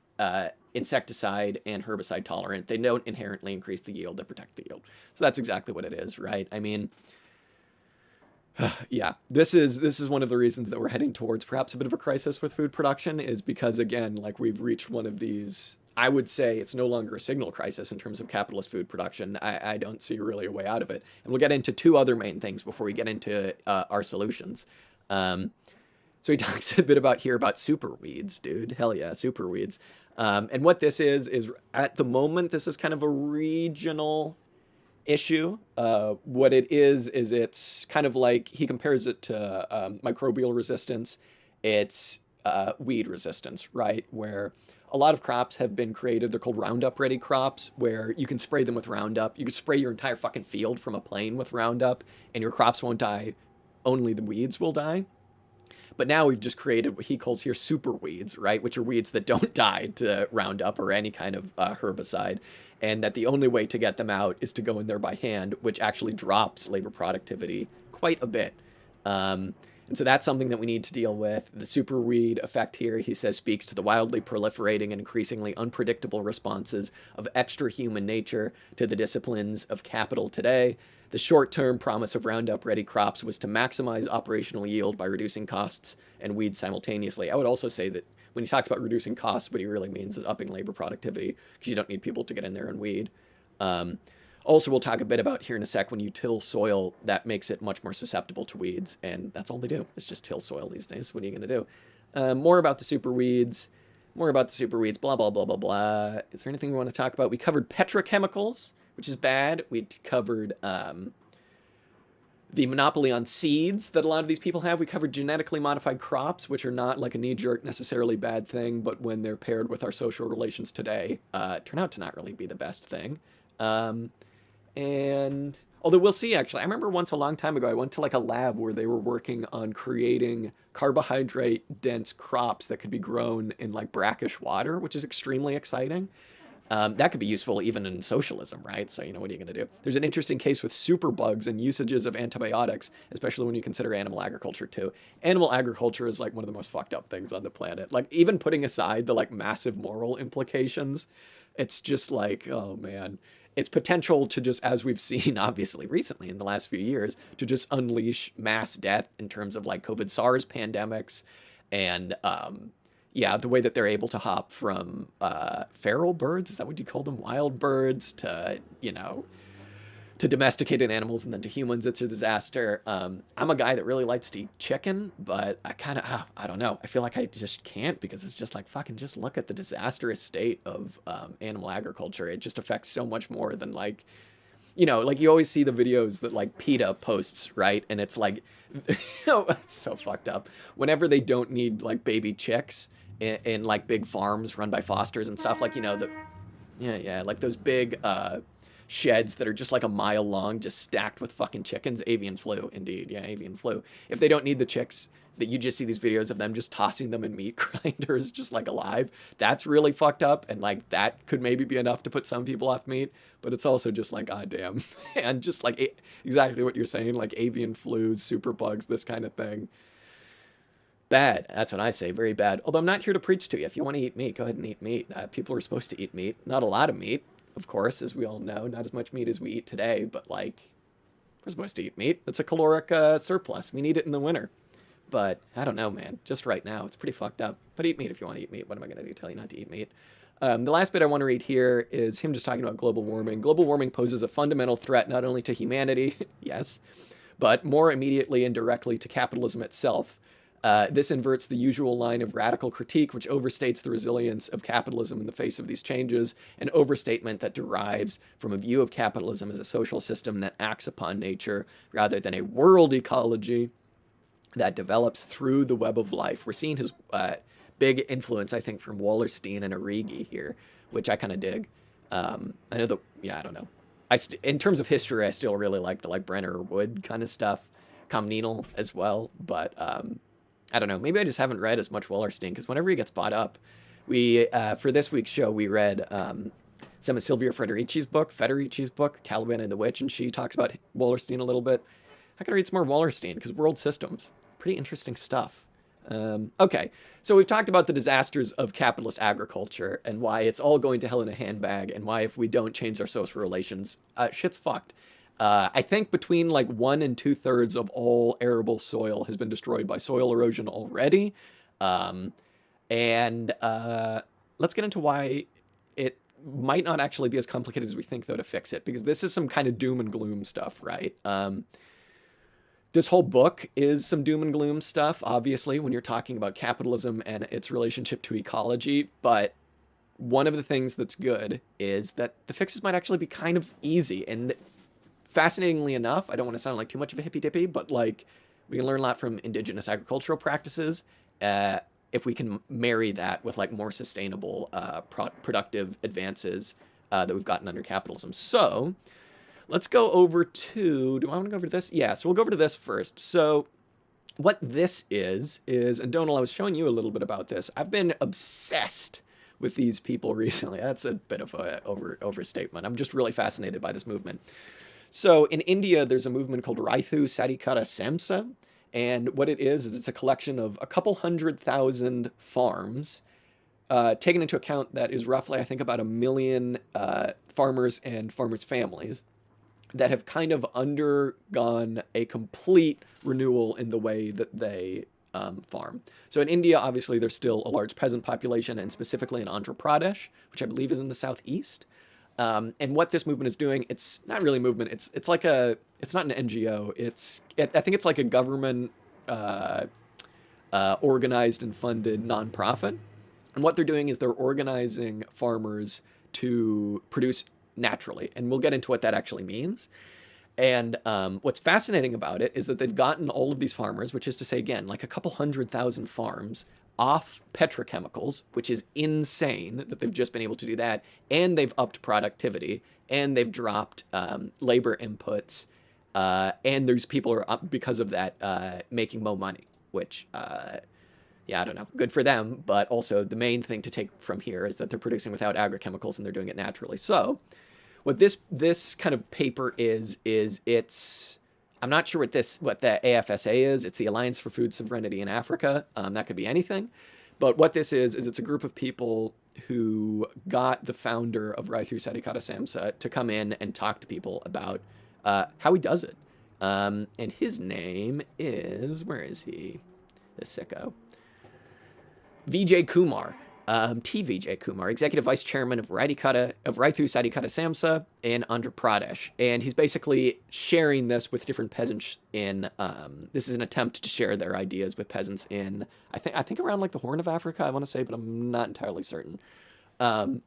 insecticide and herbicide tolerant. They don't inherently increase the yield, they protect the yield. So that's exactly what it is, right? I mean, yeah, this is one of the reasons that we're heading towards perhaps a bit of a crisis with food production, is because, again, like we've reached one of these, I would say it's no longer a signal crisis in terms of capitalist food production. I don't see really a way out of it. And we'll get into two other main things before we get into our solutions. So he talks a bit about super weeds, dude. Hell yeah, super weeds. And what this is at the moment, this is kind of a regional issue. What it is it's kind of like, he compares it to microbial resistance. It's weed resistance, right? Where a lot of crops have been created. They're called Roundup ready crops, where you can spray them with Roundup. You could spray your entire fucking field from a plane with Roundup and your crops won't die. Only the weeds will die. But now we've just created what he calls here super weeds, right? Which are weeds that don't die to Roundup or any kind of herbicide. And that the only way to get them out is to go in there by hand, which actually drops labor productivity quite a bit. And so that's something that we need to deal with. The superweed effect here, he says, speaks to the wildly proliferating and increasingly unpredictable responses of extra-human nature to the disciplines of capital today. The short-term promise of Roundup-ready crops was to maximize operational yield by reducing costs and weeds simultaneously. I would also say that when he talks about reducing costs, what he really means is upping labor productivity, because you don't need people to get in there and weed. Also, we'll talk a bit about here in a sec, when you till soil, that makes it much more susceptible to weeds, and that's all they do. It's just till soil these days. What are you going to do? More about the super weeds, blah, blah, blah, blah, blah. Is there anything we want to talk about? We covered petrochemicals, which is bad. We covered the monopoly on seeds that a lot of these people have. We covered genetically modified crops, which are not like a knee-jerk necessarily bad thing, but when they're paired with our social relations today, turn out to not really be the best thing. And although we'll see, actually, I remember once a long time ago, I went to like a lab where they were working on creating carbohydrate dense crops that could be grown in like brackish water, which is extremely exciting. That could be useful even in socialism, right? So, what are you going to do? There's an interesting case with superbugs and usages of antibiotics, especially when you consider animal agriculture too. Animal agriculture is like one of the most fucked up things on the planet. Like, even putting aside the like massive moral implications, it's just like, oh man, its potential to just, as we've seen obviously recently in the last few years, to just unleash mass death in terms of like COVID, SARS pandemics, and yeah, the way that they're able to hop from feral birds, is that what you call them? Wild birds to, to domesticated animals and then to humans. It's a disaster. I'm a guy that really likes to eat chicken, but I kind of, I don't know. I feel like I just can't, because it's just like, fucking just look at the disastrous state of animal agriculture. It just affects so much more than like, like you always see the videos that like PETA posts, right? And it's like, it's so fucked up. Whenever they don't need like baby chicks in like big farms run by fosters and stuff, like, like those big sheds that are just like a mile long, just stacked with fucking chickens. Avian flu, indeed. Yeah, avian flu. If they don't need the chicks, that you just see these videos of them just tossing them in meat grinders, just like alive. That's really fucked up. And like, that could maybe be enough to put some people off meat, but it's also just like, god damn. And just like exactly what you're saying, like avian flus, super bugs, this kind of thing. Bad. That's what I say. Very bad. Although I'm not here to preach to you. If you want to eat meat, go ahead and eat meat. People are supposed to eat meat. Not a lot of meat, of course, as we all know. Not as much meat as we eat today, but like, We're supposed to eat meat. It's a caloric surplus. We need it in the winter. But I don't know, man. Just right now, it's pretty fucked up. But eat meat if you want to eat meat. What am I going to do? Tell you not to eat meat. The last bit I want to read here is him just talking about global warming. Global warming poses a fundamental threat not only to humanity, yes, but more immediately and directly to capitalism itself. This inverts the usual line of radical critique, which overstates the resilience of capitalism in the face of these changes, an overstatement that derives from a view of capitalism as a social system that acts upon nature rather than a world ecology that develops through the web of life. We're seeing his big influence, I think, from Wallerstein and Arrighi here, which I kind of dig. I know I don't know. In terms of history, I still really like the Brenner Wood kind of stuff, Communal as well, but I don't know. Maybe I just haven't read as much Wallerstein, because whenever he gets bought up, for this week's show, we read some of Silvia Federici's book, Caliban and the Witch, and she talks about Wallerstein a little bit. I gotta read some more Wallerstein, because world systems, pretty interesting stuff. Okay, so we've talked about the disasters of capitalist agriculture and why it's all going to hell in a handbag, and why if we don't change our social relations, shit's fucked. I think between like 1 and 2/3 of all arable soil has been destroyed by soil erosion already. And let's get into why it might not actually be as complicated as we think, though, to fix it, because this is some kind of doom and gloom stuff, right? This whole book is some doom and gloom stuff, obviously, when you're talking about capitalism and its relationship to ecology. But one of the things that's good is that the fixes might actually be kind of easy. And fascinatingly enough, I don't want to sound like too much of a hippy-dippy, but like we can learn a lot from indigenous agricultural practices if we can marry that with like more sustainable, productive advances that we've gotten under capitalism. So let's go over to, do I want to go over to this? Yeah, so we'll go over to this first. So what this is, and Donal, I was showing you a little bit about this. I've been obsessed with these people recently. That's a bit of an overstatement. I'm just really fascinated by this movement. So in India, there's a movement called Raithu Sarikara Samsa. And what it is it's a collection of a couple 100,000 farms, taken into account that is roughly, I think, about 1 million farmers and farmers' families, that have kind of undergone a complete renewal in the way that they farm. So in India, obviously, there's still a large peasant population, and specifically in Andhra Pradesh, which I believe is in the southeast. And what this movement is doing, it's not really a movement. It's not an NGO. I think it's like a government organized and funded nonprofit. And what they're doing is they're organizing farmers to produce naturally. And we'll get into what that actually means. And what's fascinating about it is that they've gotten all of these farmers, which is to say, again, like a couple 100,000 farms, off petrochemicals, which is insane that they've just been able to do that. And they've upped productivity, and they've dropped labor inputs. And there's people are up because of that making more money, which, yeah, I don't know, good for them. But also the main thing to take from here is that they're producing without agrochemicals and they're doing it naturally. So what this kind of paper is it's, I'm not sure what the AFSA is. It's the Alliance for Food Sovereignty in Africa. That could be anything. But what this is it's a group of people who got the founder of Raithu Sarikara Samsa to come in and talk to people about how he does it. And his name is, where is he? The sicko. Vijay Kumar. Vijay Kumar, Executive Vice Chairman of Raithu Sarikara Samsa in Andhra Pradesh. And he's basically sharing this with different peasants in, this is an attempt to share their ideas with peasants in, I think around like the Horn of Africa, I want to say, but I'm not entirely certain. So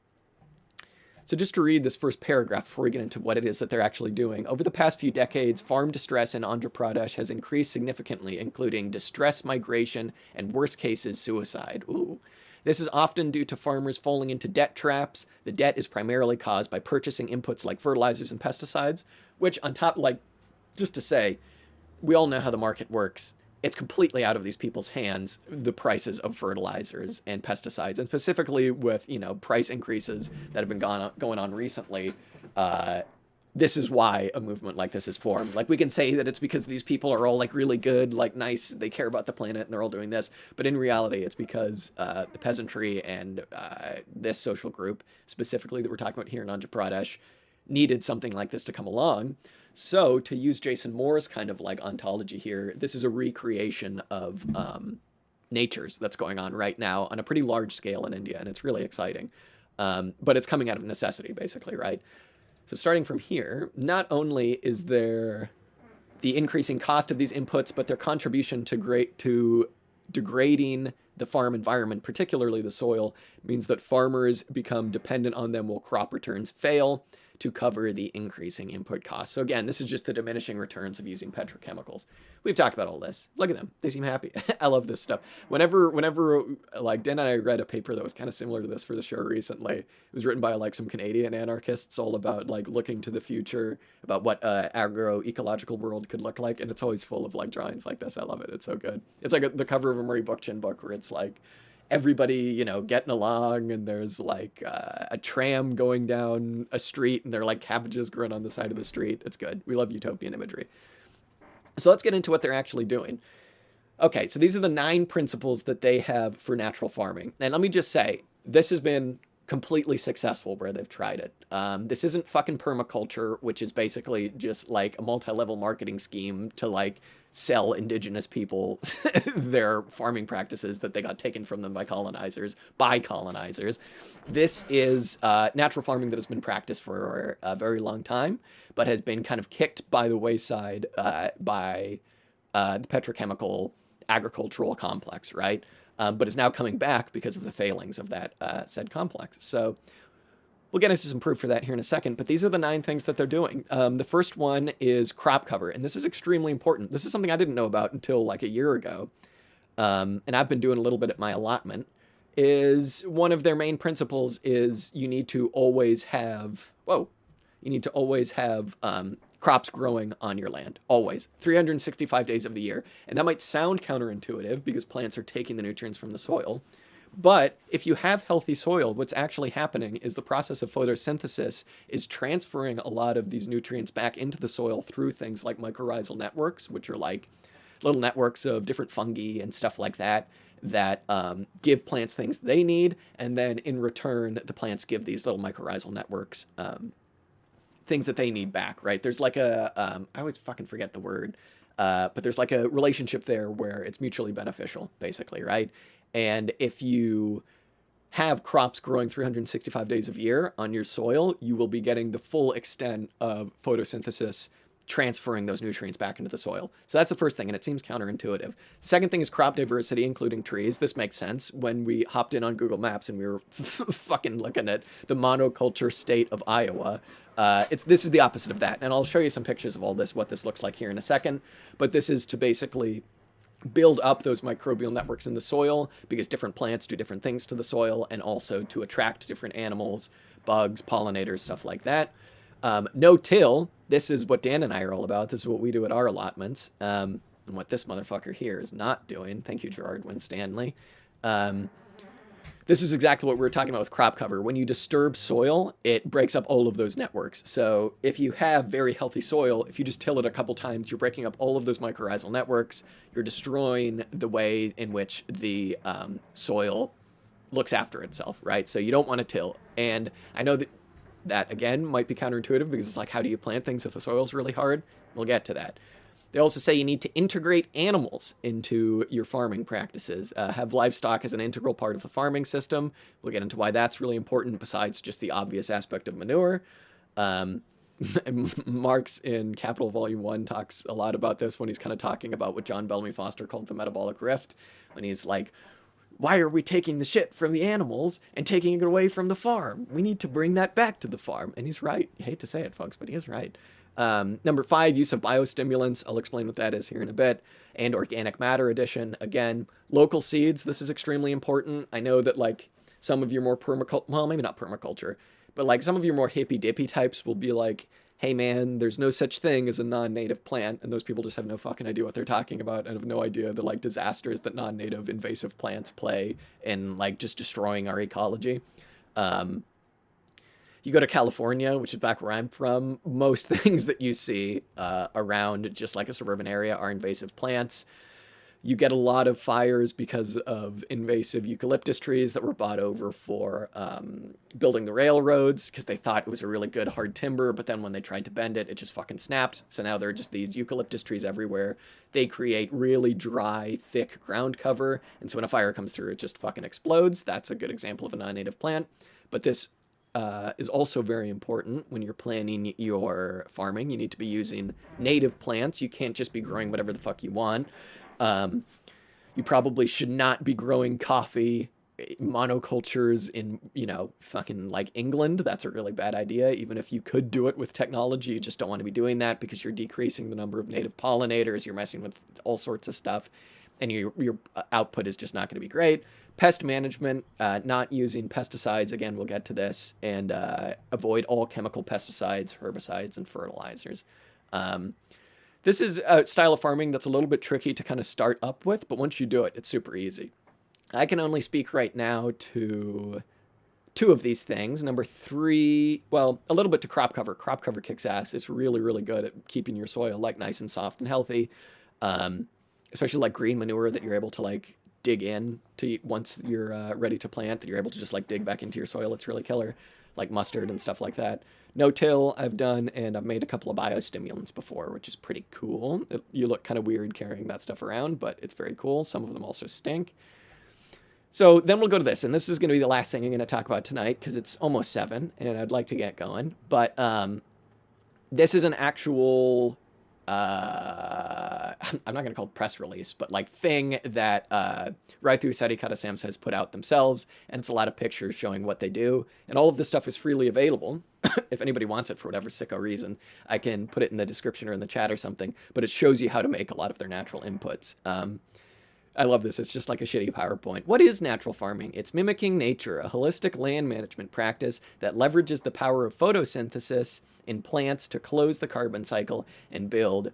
just to read this first paragraph before we get into what it is that they're actually doing. Over the past few decades, farm distress in Andhra Pradesh has increased significantly, including distress migration and, worst cases, suicide. Ooh. This is often due to farmers falling into debt traps. The debt is primarily caused by purchasing inputs like fertilizers and pesticides, which on top, like, just to say, we all know how the market works. It's completely out of these people's hands, the prices of fertilizers and pesticides, and specifically with, price increases that have been going on recently. This is why a movement like this is formed. Like, we can say that it's because these people are all like really good, like nice, they care about the planet and they're all doing this. But in reality, it's because the peasantry and this social group, specifically that we're talking about here in Andhra Pradesh, needed something like this to come along. So to use Jason Moore's kind of like ontology here, this is a recreation of nature's that's going on right now on a pretty large scale in India, and it's really exciting. But it's coming out of necessity, basically, right? So starting from here, not only is there the increasing cost of these inputs, but their contribution to degrading the farm environment, particularly the soil, means that farmers become dependent on them while crop returns fail to cover the increasing input costs. So again, this is just the diminishing returns of using petrochemicals. We've talked about all this. Look at them. They seem happy. I love this stuff. Whenever like Dan and I read a paper that was kind of similar to this for the show recently. It was written by like some Canadian anarchists all about like looking to the future, about what agroecological world could look like. And it's always full of like drawings like this. I love it. It's so good. It's like the cover of a Murray Bookchin book where it's like everybody, getting along, and there's like a tram going down a street, and there are like cabbages growing on the side of the street. It's good. We love utopian imagery. So let's get into what they're actually doing. Okay, so these are the 9 principles that they have for natural farming. And let me just say, this has been completely successful where they've tried it. This isn't fucking permaculture, which is basically just like a multi-level marketing scheme to like sell indigenous people their farming practices that they got taken from them by colonizers. This is natural farming that has been practiced for a very long time, but has been kind of kicked by the wayside by the petrochemical agricultural complex, right? But is now coming back because of the failings of that said complex. So we'll get into some proof for that here in a second, but these are the 9 things that they're doing. The first one is crop cover, and this is extremely important. This is something I didn't know about until like a year ago, and I've been doing a little bit at my allotment. Is one of their main principles is you need to always have, crops growing on your land, always, 365 days of the year. And that might sound counterintuitive because plants are taking the nutrients from the soil. But if you have healthy soil, what's actually happening is the process of photosynthesis is transferring a lot of these nutrients back into the soil through things like mycorrhizal networks, which are like little networks of different fungi and stuff like that, that give plants things they need. And then in return, the plants give these little mycorrhizal networks things that they need back, right? There's like I always fucking forget the word, but there's like a relationship there where it's mutually beneficial, basically, right? And if you have crops growing 365 days of year on your soil, you will be getting the full extent of photosynthesis transferring those nutrients back into the soil. So that's the first thing, and it seems counterintuitive. The second thing is crop diversity, including trees. This makes sense. When we hopped in on Google Maps and we were fucking looking at the monoculture state of Iowa, this is the opposite of that. And I'll show you some pictures of all this, what this looks like here in a second. But this is to basically build up those microbial networks in the soil because different plants do different things to the soil, and also to attract different animals, bugs, pollinators, stuff like that. No-till, this is what Dan and I are all about. This is what we do at our allotments. And what this motherfucker here is not doing. Thank you, Gerard Winstanley. This is exactly what we were talking about with crop cover. When you disturb soil, it breaks up all of those networks. So if you have very healthy soil, if you just till it a couple times, you're breaking up all of those mycorrhizal networks. You're destroying the way in which the soil looks after itself, right? So you don't want to till. And I know that again might be counterintuitive because it's like, how do you plant things if the soil's really hard? We'll get to that. They also say you need to integrate animals into your farming practices, have livestock as an integral part of the farming system. We'll get into why that's really important besides just the obvious aspect of manure. Marx in Capital Volume 1 talks a lot about this when he's kind of talking about what John Bellamy Foster called the metabolic rift, when he's like, why are we taking the shit from the animals and taking it away from the farm? We need to bring that back to the farm. And he's right. You hate to say it, folks, but he is right. Number 5, use of biostimulants. I'll explain what that is here in a bit. And organic matter addition. Again, local seeds. This is extremely important. I know that like some of your more well, maybe not permaculture, but like some of your more hippy dippy types will be like, hey man, there's no such thing as a non-native plant. And those people just have no fucking idea what they're talking about and have no idea the like disasters that non-native invasive plants play in like just destroying our ecology. You go to California, which is back where I'm from, most things that you see around just like a suburban area are invasive plants. You get a lot of fires because of invasive eucalyptus trees that were bought over for building the railroads because they thought it was a really good hard timber, but then when they tried to bend it, it just fucking snapped. So now there are just these eucalyptus trees everywhere. They create really dry, thick ground cover, and so when a fire comes through, it just fucking explodes. That's a good example of a non-native plant. But this is also very important when you're planning your farming. You need to be using native plants. You can't just be growing whatever the fuck you want. You probably should not be growing coffee monocultures in, fucking like England. That's a really bad idea. Even if you could do it with technology, you just don't want to be doing that because you're decreasing the number of native pollinators. You're messing with all sorts of stuff, and your output is just not going to be great. Pest management, not using pesticides. Again, we'll get to this, and avoid all chemical pesticides, herbicides, and fertilizers. This is a style of farming that's a little bit tricky to kind of start up with, but once you do it, it's super easy. I can only speak right now to 2 of these things. Number 3, well, a little bit to crop cover. Crop cover kicks ass. It's really, really good at keeping your soil like nice and soft and healthy, especially like green manure that you're able to like dig in to once you're ready to plant, that you're able to just like dig back into your soil. It's really killer, like mustard and stuff like that. No-till I've done, and I've made a couple of biostimulants before, which is pretty cool. You look kind of weird carrying that stuff around, but it's very cool. Some of them also stink. So then we'll go to this, and this is going to be the last thing I'm going to talk about tonight because it's almost 7, and I'd like to get going. But this is an actual, I'm not going to call it press release, but like thing that Raithu Sarikata has put out themselves, and it's a lot of pictures showing what they do, and all of this stuff is freely available. If anybody wants it for whatever sicko reason, I can put it in the description or in the chat or something, but it shows you how to make a lot of their natural inputs. I love this. It's just like a shitty PowerPoint. What is natural farming? It's mimicking nature, a holistic land management practice that leverages the power of photosynthesis in plants to close the carbon cycle and build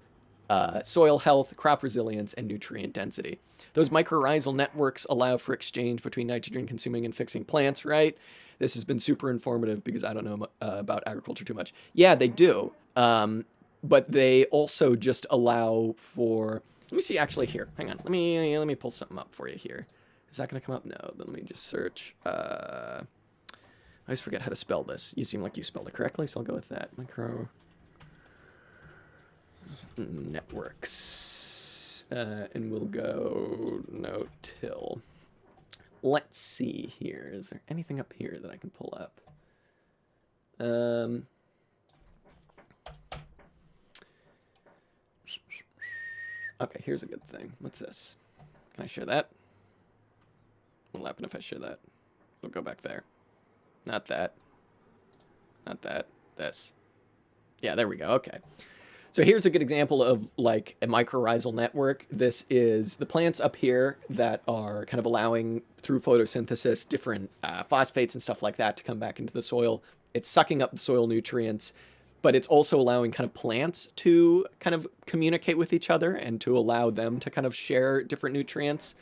soil health, crop resilience, and nutrient density. Those mycorrhizal networks allow for exchange between nitrogen consuming and fixing plants, right? This has been super informative because I don't know about agriculture too much. Yeah, they do. But they also just allow for... Let me see, actually, here. Hang on. Let me pull something up for you here. Is that going to come up? No. Then let me just search. I always forget how to spell this. You seem like you spelled it correctly, so I'll go with that. Micro networks. And we'll go no-till. Let's see here. Is there anything up here that I can pull up? Okay, here's a good thing. What's this? Can I share that? What'll happen if I share that? We'll go back there. Not that. Not that. This. Yeah, there we go. Okay. So here's a good example of like a mycorrhizal network. This is the plants up here that are kind of allowing through photosynthesis different phosphates and stuff like that to come back into the soil. It's sucking up the soil nutrients, but it's also allowing kind of plants to kind of communicate with each other and to allow them to kind of share different nutrients.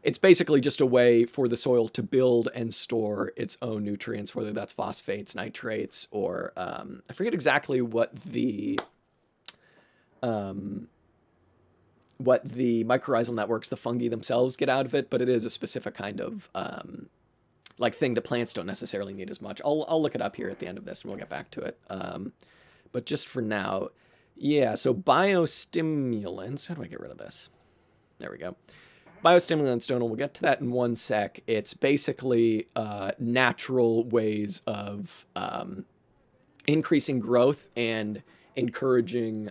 It's basically just a way for the soil to build and store its own nutrients, whether that's phosphates, nitrates, or I forget exactly what the mycorrhizal networks, the fungi themselves, get out of it, but it is a specific kind of like thing the plants don't necessarily need as much. I'll look it up here at the end of this and we'll get back to it. But just for now, yeah, so biostimulants, how do I get rid of this? There we go. Biostimulants, Donald, we'll get to that in one sec. It's basically natural ways of increasing growth and encouraging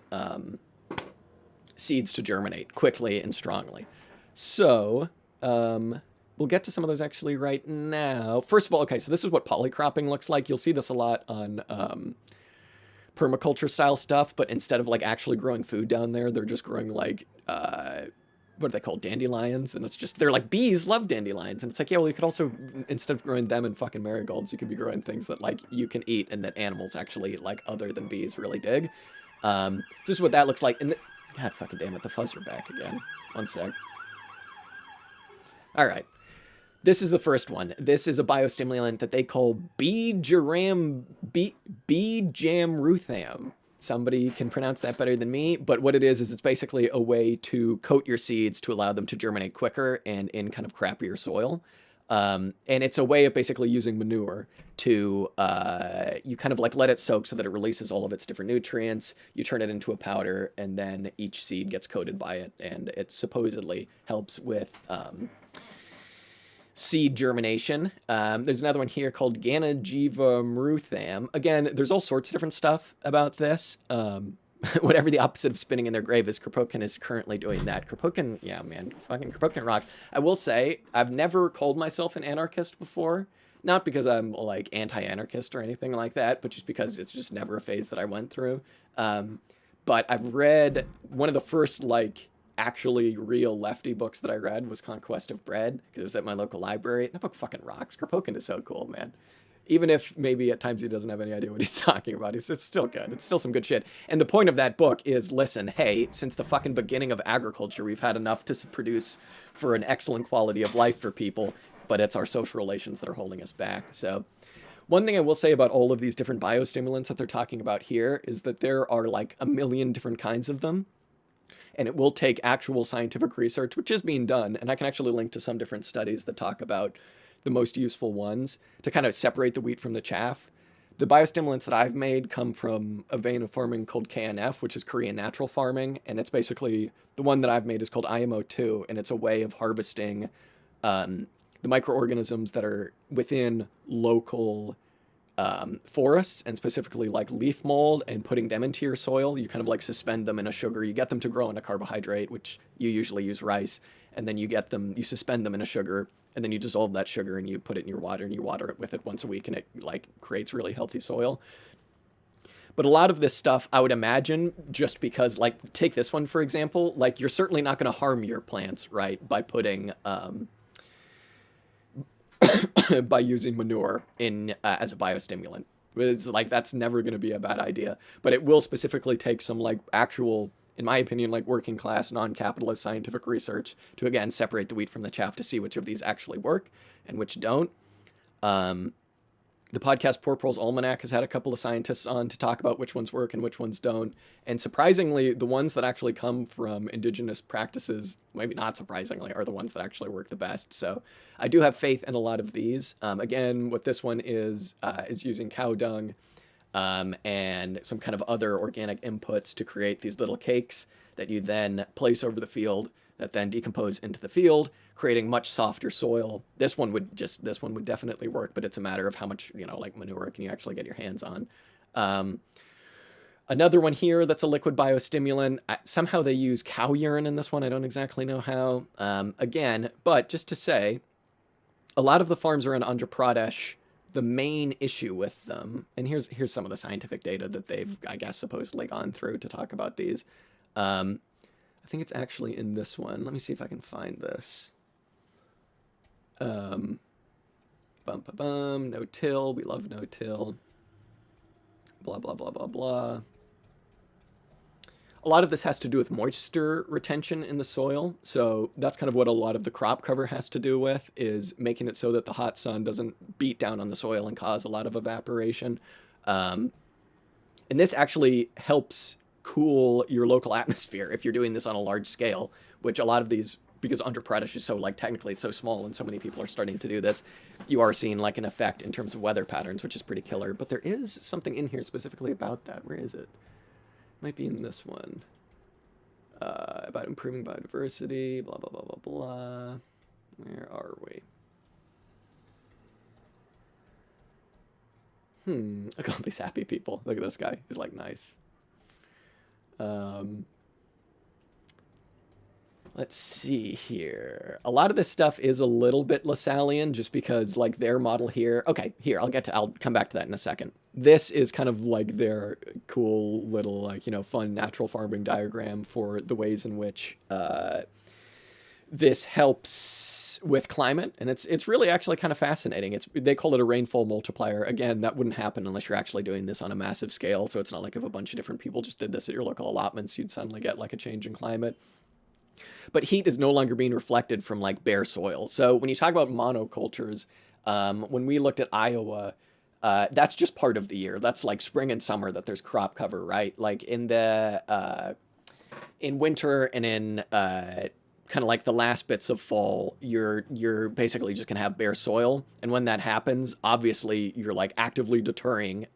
seeds to germinate quickly and strongly. So we'll get to some of those actually right now. First of all, okay, so this is what polycropping looks like. You'll see this a lot on permaculture style stuff, but instead of like actually growing food down there, they're just growing like what are they called? Dandelions. And it's just, they're like, bees love dandelions. And it's like, yeah, well, you could also, instead of growing them in fucking marigolds, you could be growing things that like you can eat and that animals actually like other than bees really dig. So this is what that looks like. And God fucking damn it, the fuzz are back again. One sec. All right. This is the first one. This is a biostimulant that they call B-jamrutham. somebody can pronounce that better than me, but what it is it's basically a way to coat your seeds to allow them to germinate quicker and in kind of crappier soil. And it's a way of basically using manure to, you kind of like let it soak so that it releases all of its different nutrients. You turn it into a powder, and then each seed gets coated by it, and it supposedly helps with seed germination. There's another one here called Ganajiva. Again, there's all sorts of different stuff about this. Whatever the opposite of spinning in their grave is, Kropotkin is currently doing that. Kropotkin, yeah, man, fucking Kropotkin rocks. I will say, I've never called myself an anarchist before. Not because I'm, like, anti-anarchist or anything like that, but just because it's just never a phase that I went through. But I've read one of the first, like, actually real lefty books that I read was Conquest of Bread, because it was at my local library. That book fucking rocks. Kropotkin is so cool, man. Even if maybe at times he doesn't have any idea what he's talking about, it's still good. It's still some good shit. And the point of that book is, listen, hey, since the fucking beginning of agriculture, we've had enough to produce for an excellent quality of life for people, but it's our social relations that are holding us back. So one thing I will say about all of these different biostimulants that they're talking about here is that there are like a million different kinds of them. And it will take actual scientific research, which is being done. And I can actually link to some different studies that talk about the most useful ones to kind of separate the wheat from the chaff. The biostimulants that I've made come from a vein of farming called KNF, which is Korean natural farming. And it's basically, the one that I've made is called IMO2. And it's a way of harvesting the microorganisms that are within local forests, and specifically like leaf mold, and putting them into your soil. You kind of like suspend them in a sugar. You get them to grow in a carbohydrate, which you usually use rice. And then you suspend them in a sugar, and then you dissolve that sugar and you put it in your water, and you water it with it once a week, and it like creates really healthy soil. But a lot of this stuff, I would imagine, just because, like, take this one, for example, like, you're certainly not going to harm your plants, right, by putting, by using manure in as a biostimulant. It's like, that's never going to be a bad idea. But it will specifically take some, like, actual, in my opinion, like working class, non-capitalist scientific research to, again, separate the wheat from the chaff to see which of these actually work and which don't. The podcast Poor Proles Almanac has had a couple of scientists on to talk about which ones work and which ones don't. And surprisingly, the ones that actually come from indigenous practices, maybe not surprisingly, are the ones that actually work the best. So I do have faith in a lot of these. Again, what this one is using cow dung and some kind of other organic inputs to create these little cakes that you then place over the field that then decompose into the field, creating much softer soil. This one would definitely work, but it's a matter of how much, like manure can you actually get your hands on. Another one here that's a liquid biostimulant. Somehow they use cow urine in this one. I don't exactly know how. Again, but just to say, a lot of the farms around Andhra Pradesh, the main issue with them, and here's some of the scientific data that they've, I guess, supposedly gone through to talk about these. I think it's actually in this one. Let me see if I can find this. No-till. We love no-till. Blah, blah, blah, blah, blah. A lot of this has to do with moisture retention in the soil. So that's kind of what a lot of the crop cover has to do with, is making it so that the hot sun doesn't beat down on the soil and cause a lot of evaporation. And this actually helps cool your local atmosphere if you're doing this on a large scale, which a lot of these, because Andhra Pradesh is so, like, technically it's so small and so many people are starting to do this, you are seeing like an effect in terms of weather patterns, which is pretty killer. But there is something in here specifically about that. Where is it? Might be in this one. About improving biodiversity, blah, blah, blah, blah, blah. Where are we? Look at all these happy people. Look at this guy. He's like, nice. Let's see here. A lot of this stuff is a little bit Lassallean, just because, like, their model here. Okay, here, I'll come back to that in a second. This is kind of like their cool little, like, fun natural farming diagram for the ways in which this helps with climate. And it's really actually kind of fascinating. They call it a rainfall multiplier. Again, that wouldn't happen unless you're actually doing this on a massive scale. So it's not like if a bunch of different people just did this at your local allotments, you'd suddenly get like a change in climate. But heat is no longer being reflected from, like, bare soil. So when you talk about monocultures, when we looked at Iowa, That's just part of the year. That's like spring and summer that there's crop cover, right? Like in winter and in kind of like the last bits of fall, you're basically just gonna have bare soil, and when that happens, obviously you're like actively deterring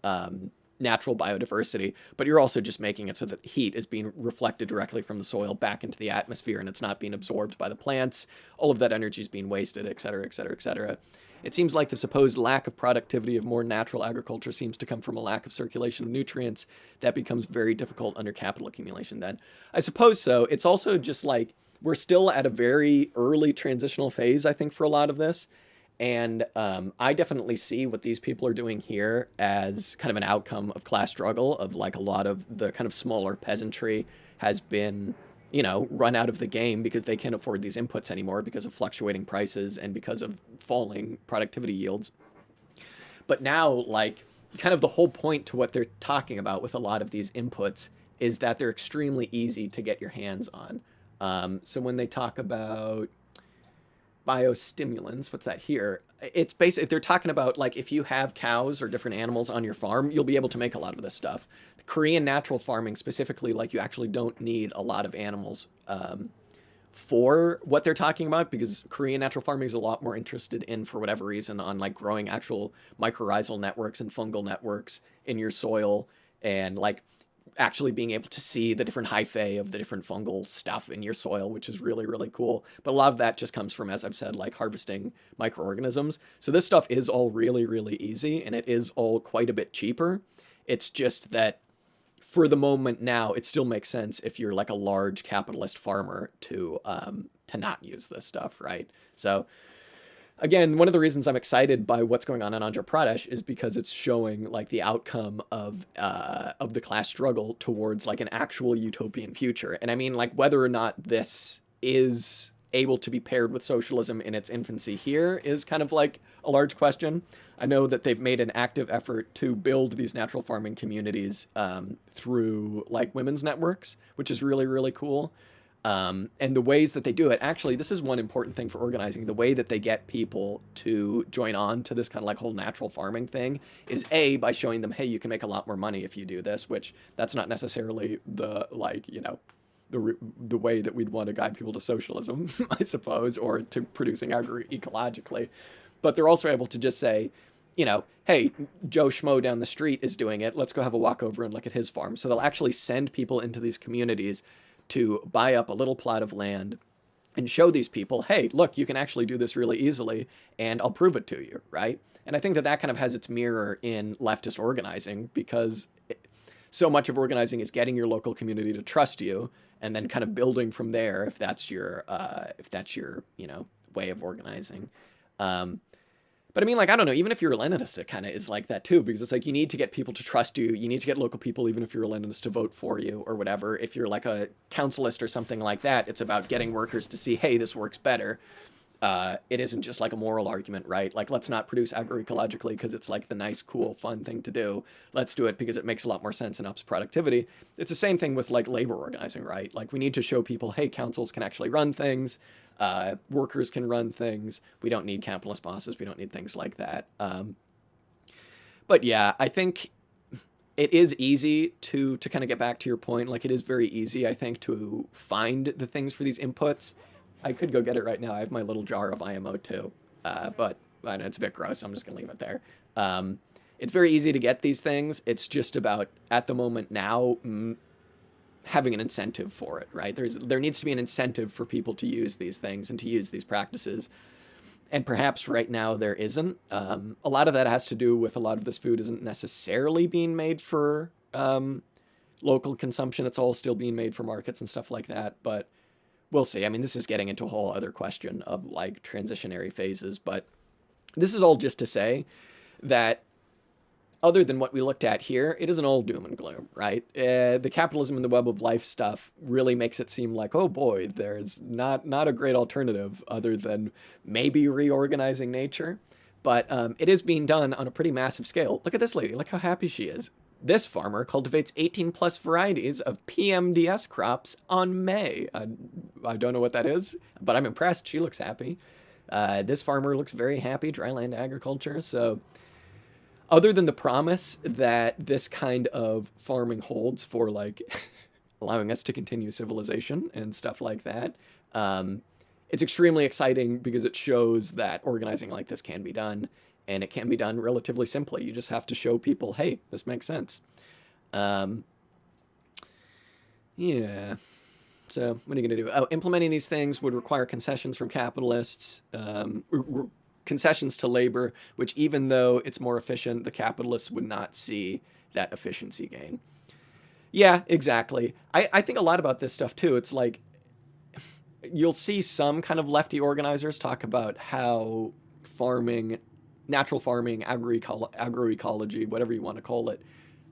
natural biodiversity, but you're also just making it so that heat is being reflected directly from the soil back into the atmosphere, and it's not being absorbed by the plants. All of that energy is being wasted, et cetera, et cetera, et cetera. It seems like the supposed lack of productivity of more natural agriculture seems to come from a lack of circulation of nutrients that becomes very difficult under capital accumulation then. I suppose so. It's also just like we're still at a very early transitional phase, I think, for a lot of this. And I definitely see what these people are doing here as kind of an outcome of class struggle, of like a lot of the kind of smaller peasantry has been, run out of the game because they can't afford these inputs anymore because of fluctuating prices and because of falling productivity yields. But now, like, kind of the whole point to what they're talking about with a lot of these inputs is that they're extremely easy to get your hands on. So when they talk about biostimulants, what's that here? It's basically, they're talking about like if you have cows or different animals on your farm, you'll be able to make a lot of this stuff. Korean natural farming specifically, like you actually don't need a lot of animals for what they're talking about, because Korean natural farming is a lot more interested in, for whatever reason, on like growing actual mycorrhizal networks and fungal networks in your soil, and like actually being able to see the different hyphae of the different fungal stuff in your soil, which is really, really cool. But a lot of that just comes from, as I've said, like harvesting microorganisms. So this stuff is all really, really easy, and it is all quite a bit cheaper. It's just that for the moment now, it still makes sense if you're like a large capitalist farmer to not use this stuff, right? So again, one of the reasons I'm excited by what's going on in Andhra Pradesh is because it's showing like the outcome of the class struggle towards like an actual utopian future. And I mean, like, whether or not this is able to be paired with socialism in its infancy here is kind of like a large question. I know that they've made an active effort to build these natural farming communities through like women's networks, which is really, really cool. And the ways that they do it, actually, this is one important thing for organizing. The way that they get people to join on to this kind of like whole natural farming thing is by showing them, hey, you can make a lot more money if you do this, which that's not necessarily the, like, the way that we'd want to guide people to socialism, I suppose, or to producing agroecologically. But they're also able to just say, hey, Joe Schmo down the street is doing it. Let's go have a walk over and look at his farm. So they'll actually send people into these communities to buy up a little plot of land and show these people, hey, look, you can actually do this really easily, and I'll prove it to you, right? And I think that that kind of has its mirror in leftist organizing, because so much of organizing is getting your local community to trust you, and then kind of building from there if that's your way of organizing. But I mean, like, I don't know, even if you're a Leninist, it kind of is like that too, because it's like you need to get people to trust you. You need to get local people, even if you're a Leninist, to vote for you or whatever. If you're like a councilist or something like that, it's about getting workers to see, hey, this works better. It isn't just like a moral argument, right? Like, let's not produce agroecologically because it's like the nice, cool, fun thing to do. Let's do it because it makes a lot more sense and ups productivity. It's the same thing with like labor organizing, right? Like, we need to show people, hey, councils can actually run things. Workers can run things. We don't need capitalist bosses. We don't need things like that. But yeah, I think it is easy to kind of get back to your point. Like, it is very easy, I think, to find the things for these inputs. I could go get it right now. I have my little jar of IMO too, but I know it's a bit gross, so I'm just gonna leave it there. It's very easy to get these things. It's just about, at the moment now, having an incentive for it, right? There needs to be an incentive for people to use these things and to use these practices. And perhaps right now there isn't. A lot of that has to do with a lot of this food isn't necessarily being made for local consumption. It's all still being made for markets and stuff like that. But we'll see. I mean, this is getting into a whole other question of like transitionary phases. But this is all just to say that other than what we looked at here, it isn't all doom and gloom, right? The capitalism and the web of life stuff really makes it seem like, oh boy, there's not a great alternative other than maybe reorganizing nature. But it is being done on a pretty massive scale. Look at this lady. Look how happy she is. This farmer cultivates 18 plus varieties of PMDS crops on May. I don't know what that is, but I'm impressed. She looks happy. This farmer looks very happy, dryland agriculture. So other than the promise that this kind of farming holds for like allowing us to continue civilization and stuff like that, um, it's extremely exciting because it shows that organizing like this can be done, and it can be done relatively simply. You just have to show people, hey, this makes sense. Um, yeah. So what are you going to do? Oh, implementing these things would require concessions from capitalists, concessions to labor, which even though it's more efficient, the capitalists would not see that efficiency gain. Yeah, exactly. I think a lot about this stuff too. It's like you'll see some kind of lefty organizers talk about how farming, natural farming, agroecology, whatever you want to call it,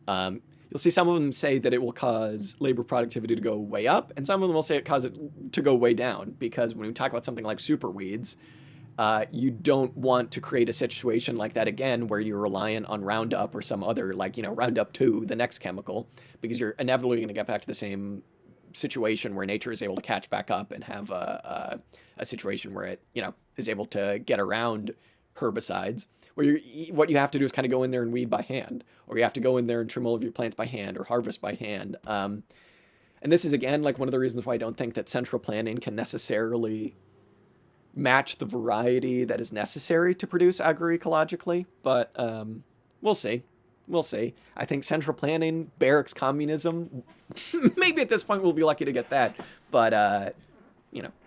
you'll see some of them say that it will cause labor productivity to go way up, and some of them will say it causes it to go way down, because when we talk about something like super weeds, you don't want to create a situation like that again where you're reliant on Roundup or some other, like, Roundup 2, the next chemical, because you're inevitably going to get back to the same situation where nature is able to catch back up and have a situation where it, is able to get around herbicides, where what you have to do is kind of go in there and weed by hand, or you have to go in there and trim all of your plants by hand or harvest by hand. And this is, again, like one of the reasons why I don't think that central planning can necessarily match the variety that is necessary to produce agroecologically, but we'll see. We'll see. I think central planning, barracks communism, maybe at this point we'll be lucky to get that, but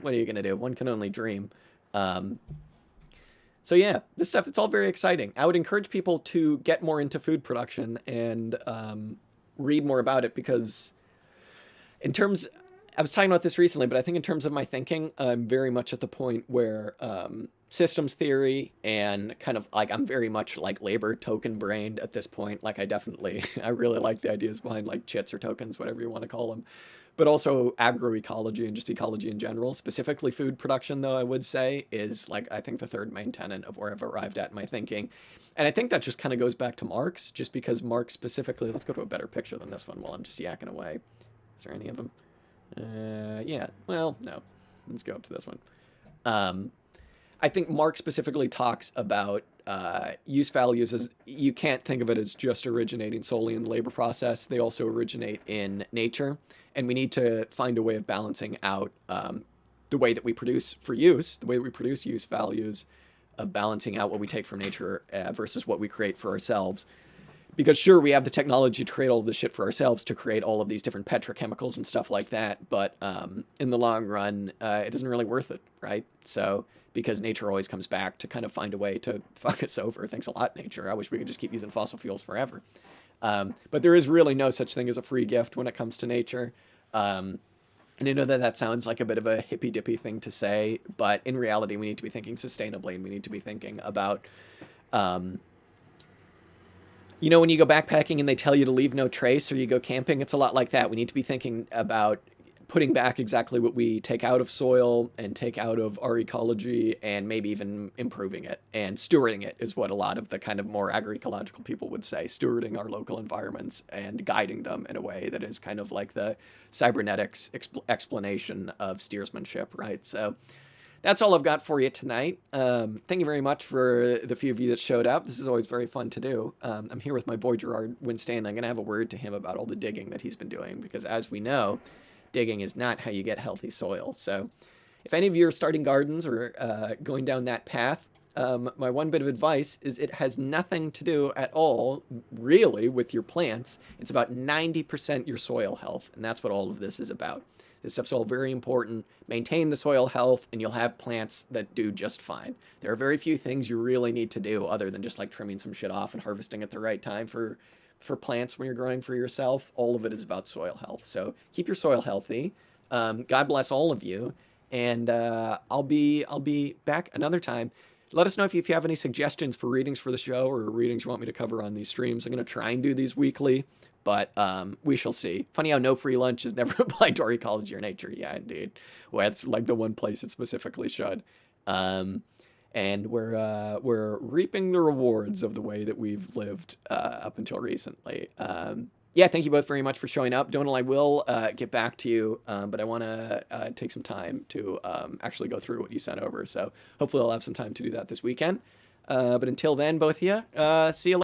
what are you going to do? One can only dream. So yeah, this stuff, it's all very exciting. I would encourage people to get more into food production and read more about it, because in terms, I was talking about this recently, but I think in terms of my thinking, I'm very much at the point where systems theory and kind of like, I'm very much like labor token brained at this point. Like I really like the ideas behind like chits or tokens, whatever you want to call them, but also agroecology and just ecology in general. Specifically food production, though, I would say is like, I think the third main tenet of where I've arrived at in my thinking. And I think that just kind of goes back to Marx, just because Marx specifically, let's go to a better picture than this one while I'm just yakking away. Is there any of them? Yeah, well, no. Let's go up to this one. I think Marx specifically talks about use values as, you can't think of it as just originating solely in the labor process. They also originate in nature, and we need to find a way of balancing out the way that we produce for use, the way that we produce use values, of balancing out what we take from nature versus what we create for ourselves. Because sure, we have the technology to create all of this shit for ourselves, to create all of these different petrochemicals and stuff like that, but in the long run, it isn't really worth it, right? So, because nature always comes back to kind of find a way to fuck us over. Thanks a lot, nature. I wish we could just keep using fossil fuels forever. But there is really no such thing as a free gift when it comes to nature. And I know that that sounds like a bit of a hippy-dippy thing to say, but in reality, we need to be thinking sustainably, and we need to be thinking about... when you go backpacking and they tell you to leave no trace, or you go camping, it's a lot like that. We need to be thinking about putting back exactly what we take out of soil and take out of our ecology, and maybe even improving it and stewarding it is what a lot of the kind of more agroecological people would say, stewarding our local environments and guiding them in a way that is kind of like the cybernetics explanation of steersmanship, right? So that's all I've got for you tonight. Thank you very much for the few of you that showed up. This is always very fun to do. I'm here with my boy Gerard Winstein. I'm going to have a word to him about all the digging that he's been doing, because as we know, digging is not how you get healthy soil. So if any of you are starting gardens or going down that path, my one bit of advice is it has nothing to do at all, really, with your plants. It's about 90% your soil health, and that's what all of this is about. This stuff's all very important. Maintain the soil health, and you'll have plants that do just fine. There are very few things you really need to do other than just like trimming some shit off and harvesting at the right time for plants when you're growing for yourself. All of it is about soil health. So keep your soil healthy. God bless all of you, and I'll be back another time. Let us know if you have any suggestions for readings for the show, or readings you want me to cover on these streams. I'm going to try and do these weekly, but we shall see. Funny how no free lunch is never applied to our ecology or nature. Yeah, indeed. Well, that's like the one place it specifically should. And we're reaping the rewards of the way that we've lived up until recently. Yeah, thank you both very much for showing up. Donal, I will get back to you, but I want to take some time to actually go through what you sent over. So hopefully I'll have some time to do that this weekend. But until then, both of you, see you later.